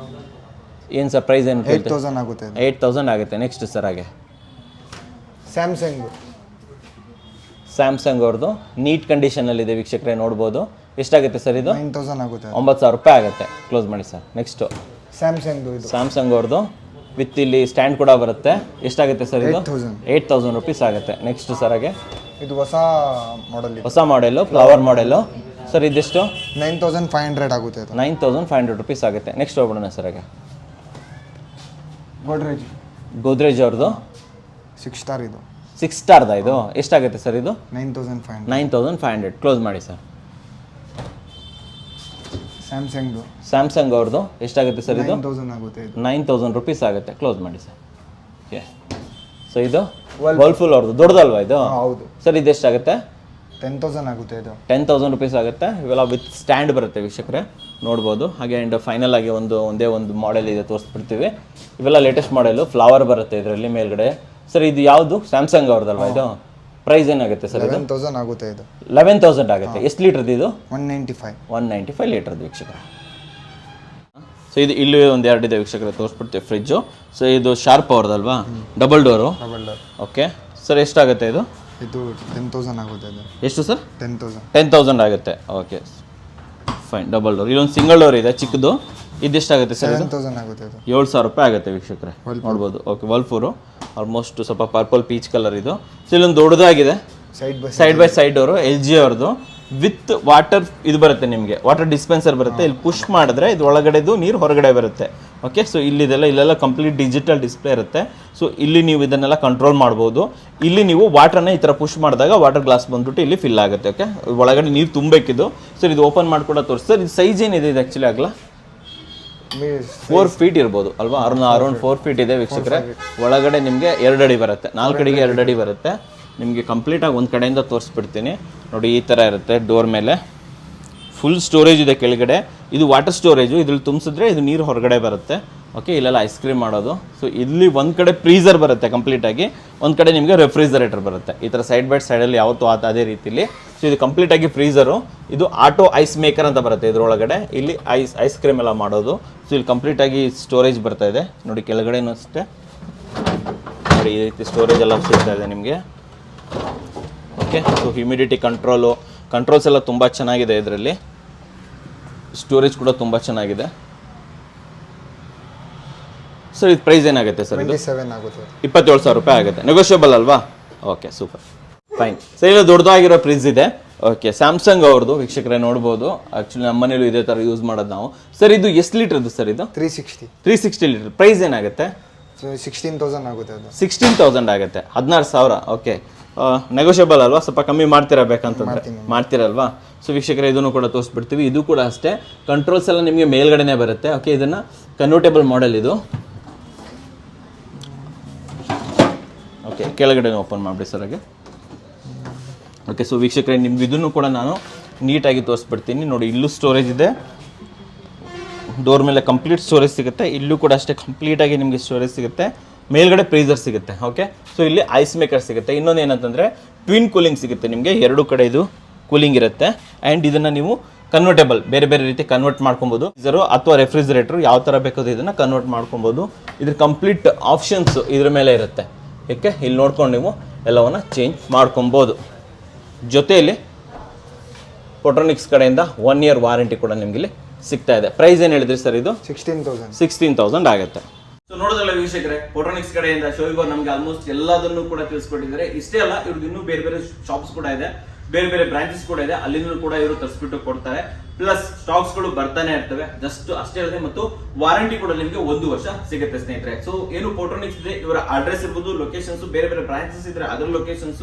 ಏನು ಸರ್ ಪ್ರೈಸ್ ಏನು? 8000 ಆಗುತ್ತೆ. 8000 ಆಗುತ್ತೆ. ನೆಕ್ಸ್ಟ್ ಸರ್ ಹಾಗೆ. ಸ್ಯಾಮ್ಸಂಗ್ ಅವ್ರದ್ದು ನೀಟ್ ಕಂಡೀಷನಲ್ಲಿದೆ ವೀಕ್ಷಕರೇ, ನೋಡ್ಬೋದು. ಎಷ್ಟಾಗುತ್ತೆ ಸರ್ ಇದು? 9000 ಆಗುತ್ತೆ. 9000 ರೂಪಾಯಿ ಆಗುತ್ತೆ. ಕ್ಲೋಸ್ ಮಾಡಿ ಸರ್. ನೆಕ್ಸ್ಟು ಸ್ಯಾಮ್ಸಂಗ್ ಅವ್ರದ್ದು ವಿತ್ ಇಲ್ಲಿ ಸ್ಟ್ಯಾಂಡ್ ಕೂಡ ಬರುತ್ತೆ. ಎಷ್ಟಾಗುತ್ತೆ ಸರ್ ಇದು? 8000 ರುಪೀಸ್ ಆಗುತ್ತೆ. ನೆಕ್ಸ್ಟ್ ಸರ್ ಹಾಗೆ. ಇದು ಹೊಸ ಮಾಡೆಲ್ಲು, ಫ್ಲವರ್ ಮಾಡೆಲ್ಲು. ಸರ್ ಇದೆಷ್ಟು? 9500 ಆಗುತ್ತೆ. 9500 ರುಪೀಸ್ ಆಗುತ್ತೆ. ನೆಕ್ಸ್ಟ್ ಹೋಗ್ಬಿಡೋಣ ಸರ್ ಹಾಗೆ. ಗೋದ್ರೇಜ್ ಅವ್ರದ್ದು 6 ಸ್ಟಾರ್ ಇದು. 6 ಸ್ಟಾರ್ದ ಇದು. ಎಷ್ಟಾಗುತ್ತೆ ಸರ್ ಇದು? 9500. ಕ್ಲೋಸ್ ಮಾಡಿ ಸರ್. ಸ್ಯಾಮ್ಸಂಗ್ ಅವ್ರದ್ದು ಎಷ್ಟಾಗುತ್ತೆ ಸರ್ ಇದು? 9000 ರುಪೀಸ್ ಆಗುತ್ತೆ. ಕ್ಲೋಸ್ ಮಾಡಿ ಸರ್. ಓಕೆ, ಸೊ ಇದು ವರ್ಲ್ಪೂಲ್ ಅವ್ರದ್ದು ದೊಡ್ಡದಲ್ವಾ ಇದು? ಹೌದು ಸರ್. ಇದು ಎಷ್ಟಾಗುತ್ತೆ? 10000 ಆಗುತ್ತೆ. ಇದು 10000 ರುಪೀಸ್ ಆಗುತ್ತೆ. ಇವೆಲ್ಲ ವಿತ್ ಸ್ಟ್ಯಾಂಡ್ ಬರುತ್ತೆ ವೀಕ್ಷಕರೇ, ನೋಡ್ಬೋದು. ಹಾಗೆ ಆ್ಯಂಡ್ ಫೈನಲ್ ಆಗಿ ಒಂದೇ ಒಂದು ಮಾಡೆಲ್ ಇದೆ, ತೋರಿಸ್ಬಿಡ್ತೀವಿ. ಇವೆಲ್ಲ ಲೇಟೆಸ್ಟ್ ಮಾಡೆಲು. ಫ್ಲವರ್ ಬರುತ್ತೆ ಇದರಲ್ಲಿ ಮೇಲ್ಗಡೆ. ಸರ್ ಇದು ಯಾವುದು? ಸ್ಯಾಮ್ಸಂಗ್ ಅವ್ರದ್ದಲ್ವಾ ಇದು? ಪ್ರೈಸ್ ಏನಾಗುತ್ತೆ ಸರ್? 11000 ಆಗುತ್ತೆ. ಇದು 11000 ಆಗುತ್ತೆ. ಎಷ್ಟು ಲೀಟ್ರದ್ದು ಇದು? 195 ಲೀಟ್ರದ್ದು ವೀಕ್ಷಕರೇ. ಸೊ ಇದು ಇಲ್ಲಿ ಒಂದು ಎರಡಿದೆ ವೀಕ್ಷಕರೇ, ತೋರಿಸ್ಬಿಡ್ತೀವಿ ಫ್ರಿಜ್ಜು. ಸೊ ಇದು ಶಾರ್ಪ್ ಅವ್ರದಲ್ವಾ? Double door. ಓಕೆ ಸರ್, ಎಷ್ಟಾಗುತ್ತೆ ಇದು? ಇದು 10000 ಆಗುತ್ತೆ. ಇದು ಎಷ್ಟು ಸರ್? 10000 ಆಗುತ್ತೆ. Okay fine. Double door. ಇಲ್ಲೊಂದು ಸಿಂಗಲ್ ಡೋರ್ ಇದೆ ಚಿಕ್ಕದು. ಇದೆಷ್ಟಾಗುತ್ತೆ ಸರ್? 7000 ಆಗುತ್ತೆ. ಇದು 7000 ರೂಪಾಯಿ ಆಗುತ್ತೆ ವೀಕ್ಷಕರೇ, ನೋಡ್ಬೋದು. ಓಕೆ, ವರ್ಲ್ಪೂರು. ಆಲ್ಮೋಸ್ಟ್ ಸ್ವಲ್ಪ ಪರ್ಪಲ್ ಪೀಚ್ ಕಲರ್ ಇದು. ಸೊ ಇಲ್ಲೊಂದು ದೊಡ್ಡದಾಗಿದೆ side by side door. L G ಅವ್ರದ್ದು ವಿತ್ ವಾಟರ್ ಇದು ಬರುತ್ತೆ ನಿಮಗೆ, ವಾಟರ್ ಡಿಸ್ಪೆನ್ಸರ್ ಬರುತ್ತೆ. ಇಲ್ಲಿ ಪುಷ್ ಮಾಡಿದ್ರೆ ಇದು ಒಳಗಡೆದು ನೀರು ಹೊರಗಡೆ ಬರುತ್ತೆ. ಓಕೆ, ಸೊ ಇಲ್ಲೆಲ್ಲ ಕಂಪ್ಲೀಟ್ ಡಿಜಿಟಲ್ ಡಿಸ್ಪ್ಲೇ ಇರುತ್ತೆ. ಸೊ ಇಲ್ಲಿ ನೀವು ಇದನ್ನೆಲ್ಲ ಕಂಟ್ರೋಲ್ ಮಾಡ್ಬೋದು. ಇಲ್ಲಿ ನೀವು ವಾಟರ್ನ ಈ ಥರ ಪುಷ್ ಮಾಡಿದಾಗ ವಾಟರ್ ಗ್ಲಾಸ್ ಬಂದ್ಬಿಟ್ಟು ಇಲ್ಲಿ ಫಿಲ್ ಆಗುತ್ತೆ. ಓಕೆ, ಒಳಗಡೆ ನೀರು ತುಂಬಬೇಕಿದು. ಸರ್ ಇದು ಓಪನ್ ಮಾಡ್ಕೊಡ ತೋರಿಸಿ ಸರ್. ಇದು ಸೈಜ್ ಏನಿದೆ ಇದು ಆ್ಯಕ್ಚುಲಿ ಆಗಲ್ಲ 4 ಫೀಟ್ ಇರ್ಬೋದು ಅಲ್ವಾ? ಅರೌಂಡ್ 4 ಫೀಟ್ ಇದೆ ವೀಕ್ಷಕರೇ. ಒಳಗಡೆ ನಿಮಗೆ 2 ಅಡಿ ಬರುತ್ತೆ, 4 ಅಡಿಗೆ 2 ಅಡಿ ಬರುತ್ತೆ. ನಿಮಗೆ ಕಂಪ್ಲೀಟಾಗಿ ಒಂದು ಕಡೆಯಿಂದ ತೋರಿಸ್ಬಿಡ್ತೀನಿ ನೋಡಿ. ಈ ಥರ ಇರುತ್ತೆ. ಡೋರ್ ಮೇಲೆ ಫುಲ್ ಸ್ಟೋರೇಜ್ ಇದೆ ಕೆಳಗಡೆ. ಇದು ವಾಟರ್ ಸ್ಟೋರೇಜು. ಇದ್ರಲ್ಲಿ ತುಂಬಿಸಿದ್ರೆ ಇದು ನೀರು ಹೊರಗಡೆ ಬರುತ್ತೆ. ಓಕೆ, ಇಲ್ಲೆಲ್ಲ ಐಸ್ ಕ್ರೀಮ್ ಮಾಡೋದು. ಸೊ ಇಲ್ಲಿ ಒಂದು ಕಡೆ ಫ್ರೀಸರ್ ಬರುತ್ತೆ ಕಂಪ್ಲೀಟಾಗಿ, ಒಂದು ಕಡೆ ನಿಮಗೆ ರೆಫ್ರಿಜರೇಟರ್ ಬರುತ್ತೆ. ಈ ಥರ ಸೈಡ್ ಬೈ ಸೈಡಲ್ಲಿ ಯಾವತ್ತೂ ಅದೇ ರೀತಿಲಿ. ಸೊ ಇದು ಕಂಪ್ಲೀಟಾಗಿ ಫ್ರೀಸರು. ಇದು ಆಟೋ ಐಸ್ ಮೇಕರ್ ಅಂತ ಬರುತ್ತೆ ಇದರೊಳಗಡೆ. ಇಲ್ಲಿ ಐಸ್ ಕ್ರೀಮ್ ಎಲ್ಲ ಮಾಡೋದು. ಸೊ ಇಲ್ಲಿ ಕಂಪ್ಲೀಟಾಗಿ ಸ್ಟೋರೇಜ್ ಬರ್ತಾ ಇದೆ ನೋಡಿ. ಕೆಳಗಡೆನೂ ಅಷ್ಟೇ ನೋಡಿ, ಈ ರೀತಿ ಸ್ಟೋರೇಜ್ ಎಲ್ಲ ಸಿಗ್ತಾ ಇದೆ ನಿಮಗೆ. ಓಕೆ, ಸೊ ಹ್ಯುಮಿಡಿಟಿ ಕಂಟ್ರೋಲ್ಸ್ ಎಲ್ಲ ತುಂಬ ಚೆನ್ನಾಗಿದೆ ಇದರಲ್ಲಿ. ಸ್ಟೋರೇಜ್ ಕೂಡ ತುಂಬ ಚೆನ್ನಾಗಿದೆ. ಸರ್ ಇದು ಪ್ರೈಸ್ ಏನಾಗುತ್ತೆ ಸರ್? ಇದು 27000 ರೂಪಾಯಿ ಆಗುತ್ತೆ. ನೆಗೋಷಿಯಬಲ್ ಅಲ್ವಾ? Okay, super fine. ಸರ್ ಇದು ದೊಡ್ಡದಾಗಿರೋ ಫ್ರಿಜ್ ಇದೆ. ಓಕೆ, ಸ್ಯಾಮ್ಸಂಗ್ ಅವ್ರದ್ದು ವೀಕ್ಷಕರೇ, ನೋಡ್ಬೋದು. ಆ್ಯಕ್ಚುಲಿ ನಮ್ಮ ಮನೇಲೂ ಇದೇ ಥರ ಯೂಸ್ ಮಾಡೋದು ನಾವು. ಸರ್ ಇದು ಎಷ್ಟು ಲೀಟ್ರದ್ದು ಸರ್? ಇದು 360 ಲೀಟ್ರ್. ಪ್ರೈಸ್ ಏನಾಗುತ್ತೆ? 16000 ಆಗುತ್ತೆ. ಅದು 16000 ಆಗುತ್ತೆ. 16000. ಓಕೆ, ನೆಗೋಷಿಯಬಲ್ ಅಲ್ವಾ? ಸ್ವಲ್ಪ ಕಮ್ಮಿ ಮಾಡ್ತೀರಾ ಬೇಕಂತಂದ್ರೆ ಮಾಡ್ತೀರಲ್ವಾ? ಸೊ ವೀಕ್ಷಕರೇ, ಇದನ್ನು ಕೂಡ ತೋರಿಸ್ಬಿಡ್ತೀವಿ. ಇದು ಕೂಡ ಅಷ್ಟೇ, ಕಂಟ್ರೋಲ್ಸ್ ಎಲ್ಲ ನಿಮಗೆ ಮೇಲ್ಗಡೆನೇ ಬರುತ್ತೆ. ಓಕೆ, ಇದನ್ನು ಕನ್ವರ್ಟೇಬಲ್ ಮಾಡೆಲ್ ಇದು. ಓಕೆ, ಕೆಳಗಡೆ ಓಪನ್ ಮಾಡಿಬಿಡಿ ಸರ್ ಹಾಗೆ. ಓಕೆ, ಸೊ ವೀಕ್ಷಕರೇ, ನಿಮ್ಗೆ ಇದನ್ನು ಕೂಡ ನಾನು ನೀಟಾಗಿ ತೋರಿಸ್ಬಿಡ್ತೀನಿ ನೋಡಿ. ಇಲ್ಲೂ ಸ್ಟೋರೇಜ್ ಇದೆ, ಡೋರ್ ಮೇಲೆ ಕಂಪ್ಲೀಟ್ ಸ್ಟೋರೇಜ್ ಸಿಗುತ್ತೆ. ಇಲ್ಲೂ ಕೂಡ ಅಷ್ಟೇ ಕಂಪ್ಲೀಟಾಗಿ ನಿಮಗೆ ಸ್ಟೋರೇಜ್ ಸಿಗುತ್ತೆ. ಮೇಲ್ಗಡೆ ಫ್ರೀಸರ್ ಸಿಗುತ್ತೆ. ಓಕೆ, ಸೊ ಇಲ್ಲಿ ಐಸ್ ಮೇಕರ್ ಸಿಗುತ್ತೆ. ಇನ್ನೊಂದು ಏನಂತಂದರೆ ಟ್ವಿನ್ ಕೂಲಿಂಗ್ ಸಿಗುತ್ತೆ ನಿಮಗೆ, ಎರಡು ಕಡೆ ಇದು ಕೂಲಿಂಗ್ ಇರುತ್ತೆ. ಆ್ಯಂಡ್ ಇದನ್ನು ನೀವು ಕನ್ವರ್ಟೇಬಲ್ ಬೇರೆ ಬೇರೆ ರೀತಿ ಕನ್ವರ್ಟ್ ಮಾಡ್ಕೊಬೋದು. ಫ್ರೀಸರು ಅಥವಾ ರೆಫ್ರಿಜರೇಟ್ರು ಯಾವ ಥರ ಬೇಕಾದರೂ ಇದನ್ನು ಕನ್ವರ್ಟ್ ಮಾಡ್ಕೊಬೋದು. ಇದ್ರ ಕಂಪ್ಲೀಟ್ ಆಪ್ಷನ್ಸ್ ಇದ್ರ ಮೇಲೆ ಇರುತ್ತೆ. ಏಕೆ ಇಲ್ಲಿ ನೋಡ್ಕೊಂಡು ನೀವು ಎಲ್ಲವನ್ನು ಚೇಂಜ್ ಮಾಡ್ಕೊಬೋದು. ಜೊತೆಯಲ್ಲಿ ಪೊಟ್ರಾನಿಕ್ಸ್ ಕಡೆಯಿಂದ 1 year ವಾರಂಟಿ ಕೂಡ ನಿಮಗೆ ಇಲ್ಲಿ ಸಿಗ್ತಾ ಇದೆ. ಪ್ರೈಸ್ ಏನು ಹೇಳಿದ್ರಿ ಸರ್? ಇದು 16,000 ಆಗುತ್ತೆ. ಸೊ ನೋಡೋದಲ್ಲ ವೀಕ್ಷಕರೇ, ಪೊಟ್ರಾನಿಕ್ಸ್ ಕಡೆಯಿಂದ ಶೋವಿಗೋ ನಮ್ಗೆ ಆಲ್ಮೋಸ್ಟ್ ಎಲ್ಲದನ್ನು ಕೂಡ ತಿಳಿಸ್ಕೊಟ್ಟಿದ್ದಾರೆ. ಇಷ್ಟೇ ಅಲ್ಲ, ಇವ್ರಿಗೆ ಇನ್ನೂ ಬೇರೆ ಬೇರೆ ಶಾಪ್ಸ್ ಕೂಡ ಇದೆ, ಬೇರೆ ಬೇರೆ ಬ್ರಾಂಚಸ್ ಕೂಡ ಇದೆ, ಅಲ್ಲಿಂದ ಕೂಡ ಇವರು ತರಿಸ್ಬಿಟ್ಟು ಕೊಡ್ತಾರೆ. ಪ್ಲಸ್ ಸ್ಟಾಕ್ಸ್ ಗಳು ಬರ್ತಾನೆ ಇರ್ತವೆ. ಜಸ್ಟ್ ಅಷ್ಟೇ ಅಲ್ಲದೆ ಮತ್ತು ವಾರಂಟಿ ಕೂಡ ನಿಮಗೆ 1 ವರ್ಷ ಸಿಗುತ್ತೆ ಸ್ನೇಹಿತರೆ. ಸೊ ಏನು ಪೊಟ್ರಾನಿಕ್ಸ್ ಇದೆ, ಇವರ ಅಡ್ರೆಸ್ ಇರ್ಬೋದು, ಲೊಕೇಶನ್ಸ್, ಬೇರೆ ಬೇರೆ ಬ್ರಾಂಚಸ್ ಇದ್ರೆ ಅದರ locations,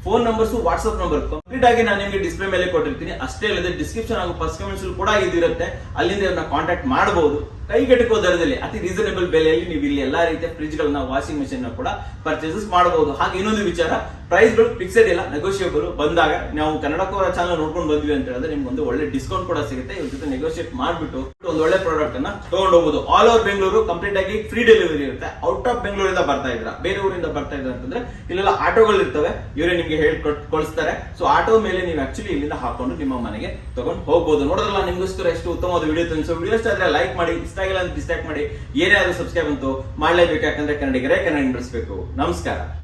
phone numbers, WhatsApp number complete ಆಗಿ ನಾನು ನಿಮಗೆ ಡಿಸ್ಪ್ಲೇ ಮೇಲೆ ಕೊಟ್ಟಿರ್ತೀನಿ. ಅಷ್ಟೇ ಅಲ್ಲದೆ ಡಿಸ್ಕ್ರಿಪ್ಷನ್ ಹಾಗೂ ಫಸ್ಟ್ ಕಮೆಂಟ್ಸ್ ಕೂಡ ಇದಿರುತ್ತೆ, ಅಲ್ಲಿಂದ ಇವ್ರನ್ನ ಕಾಂಟ್ಯಾಕ್ಟ್ ಮಾಡಬಹುದು. ಕೈಗೆಟುಕೋ ದರದಲ್ಲಿ ಅತಿ ರೀಸನೇಬಲ್ ಬೆಲೆಯಲ್ಲಿ ನೀವು ಇಲ್ಲಿ ಎಲ್ಲಾ ರೀತಿಯ ಫ್ರಿಜ್ ಗಳನ್ನ, ವಾಷಿಂಗ್ ಮೆಷಿನ್ ಕೂಡ ಪರ್ಚೇಸಸ್ ಮಾಡಬಹುದು. ಹಾಗೆ ಇನ್ನೊಂದು ವಿಚಾರ, ಪ್ರೈಸ್ ಗಳು ಫಿಕ್ಸೆಡ್ ಇಲ್ಲ, ನೆಗೋಷಿಯೇಬಲ್. ಬಂದಾಗ ನಾವು ಕನ್ನಡಕವರ ಚಾನಲ್ ನೋಡ್ಕೊಂಡು ಬಂದ್ವಿ ಅಂತ ಹೇಳಿದ್ರೆ ನಿಮ್ಗೆ ಒಂದು ಒಳ್ಳೆ ಡಿಸ್ಕೌಂಟ್ ಕೂಡ ಸಿಗುತ್ತೆ. ಇವ್ರ ಜೊತೆ ನೆಗೋಷಿಯೇಟ್ ಮಾಡ್ಬಿಟ್ಟು ಒಂದು ಒಳ್ಳೆ ಪ್ರಾಡಕ್ಟ್ ಅನ್ನ ತಗೊಂಡು ಹೋಗಬಹುದು. ಆಲ್ ಓವರ್ ಬೆಂಗಳೂರು ಕಂಪ್ಲೀಟ್ ಆಗಿ ಫ್ರೀ ಡೆಲಿವರಿ ಇರುತ್ತೆ. ಔಟ್ ಆಫ್ ಬೆಂಗಳೂರಿಂದ ಬರ್ತಾ ಇದ್ರ, ಬೇರೆ ಊರಿಂದ ಬರ್ತಾ ಇದ್ರ ಅಂತಂದ್ರೆ ಇಲ್ಲೆಲ್ಲ ಆಟೋಗಳು ಇರ್ತವೆ, ಇವರೇ ನಿಮ್ಗೆ ಕಳಿಸ್ತಾರೆ. ಸೊ ಆಟೋ ಮೇಲೆ ನೀವು ಆಕ್ಚುಲಿ ಇಲ್ಲಿಂದ ಹಾಕೊಂಡು ನಿಮ್ಮ ಮನೆಗೆ ತಗೊಂಡು ಹೋಗಬಹುದು. ನೋಡೋದ್ರಲ್ಲ, ನಿಮ್ಗೋಸ್ಕರ ಎಷ್ಟು ಉತ್ತಮವಾದ ವಿಡಿಯೋ ತಂದಿಸೋ. ವಿಡಿಯೋ ಇಷ್ಟ ಆದ್ರೆ ಲೈಕ್ ಮಾಡಿ, ಇಷ್ಟ ಆಗಿಲ್ಲ ಅಂತ ಡಿಸ್ಲೈಕ್ ಮಾಡಿ. ಏನೇ ಆದ್ರೂ ಸಬ್ಸ್ಕ್ರೈಬ್ ಅಂತೂ ಮಾಡಲೇಬೇಕು, ಯಾಕಂದ್ರೆ ಕನ್ನಡಿಗರೇ ಕನ್ನಡ ಬೆಳೆಸಬೇಕು. ನಮಸ್ಕಾರ.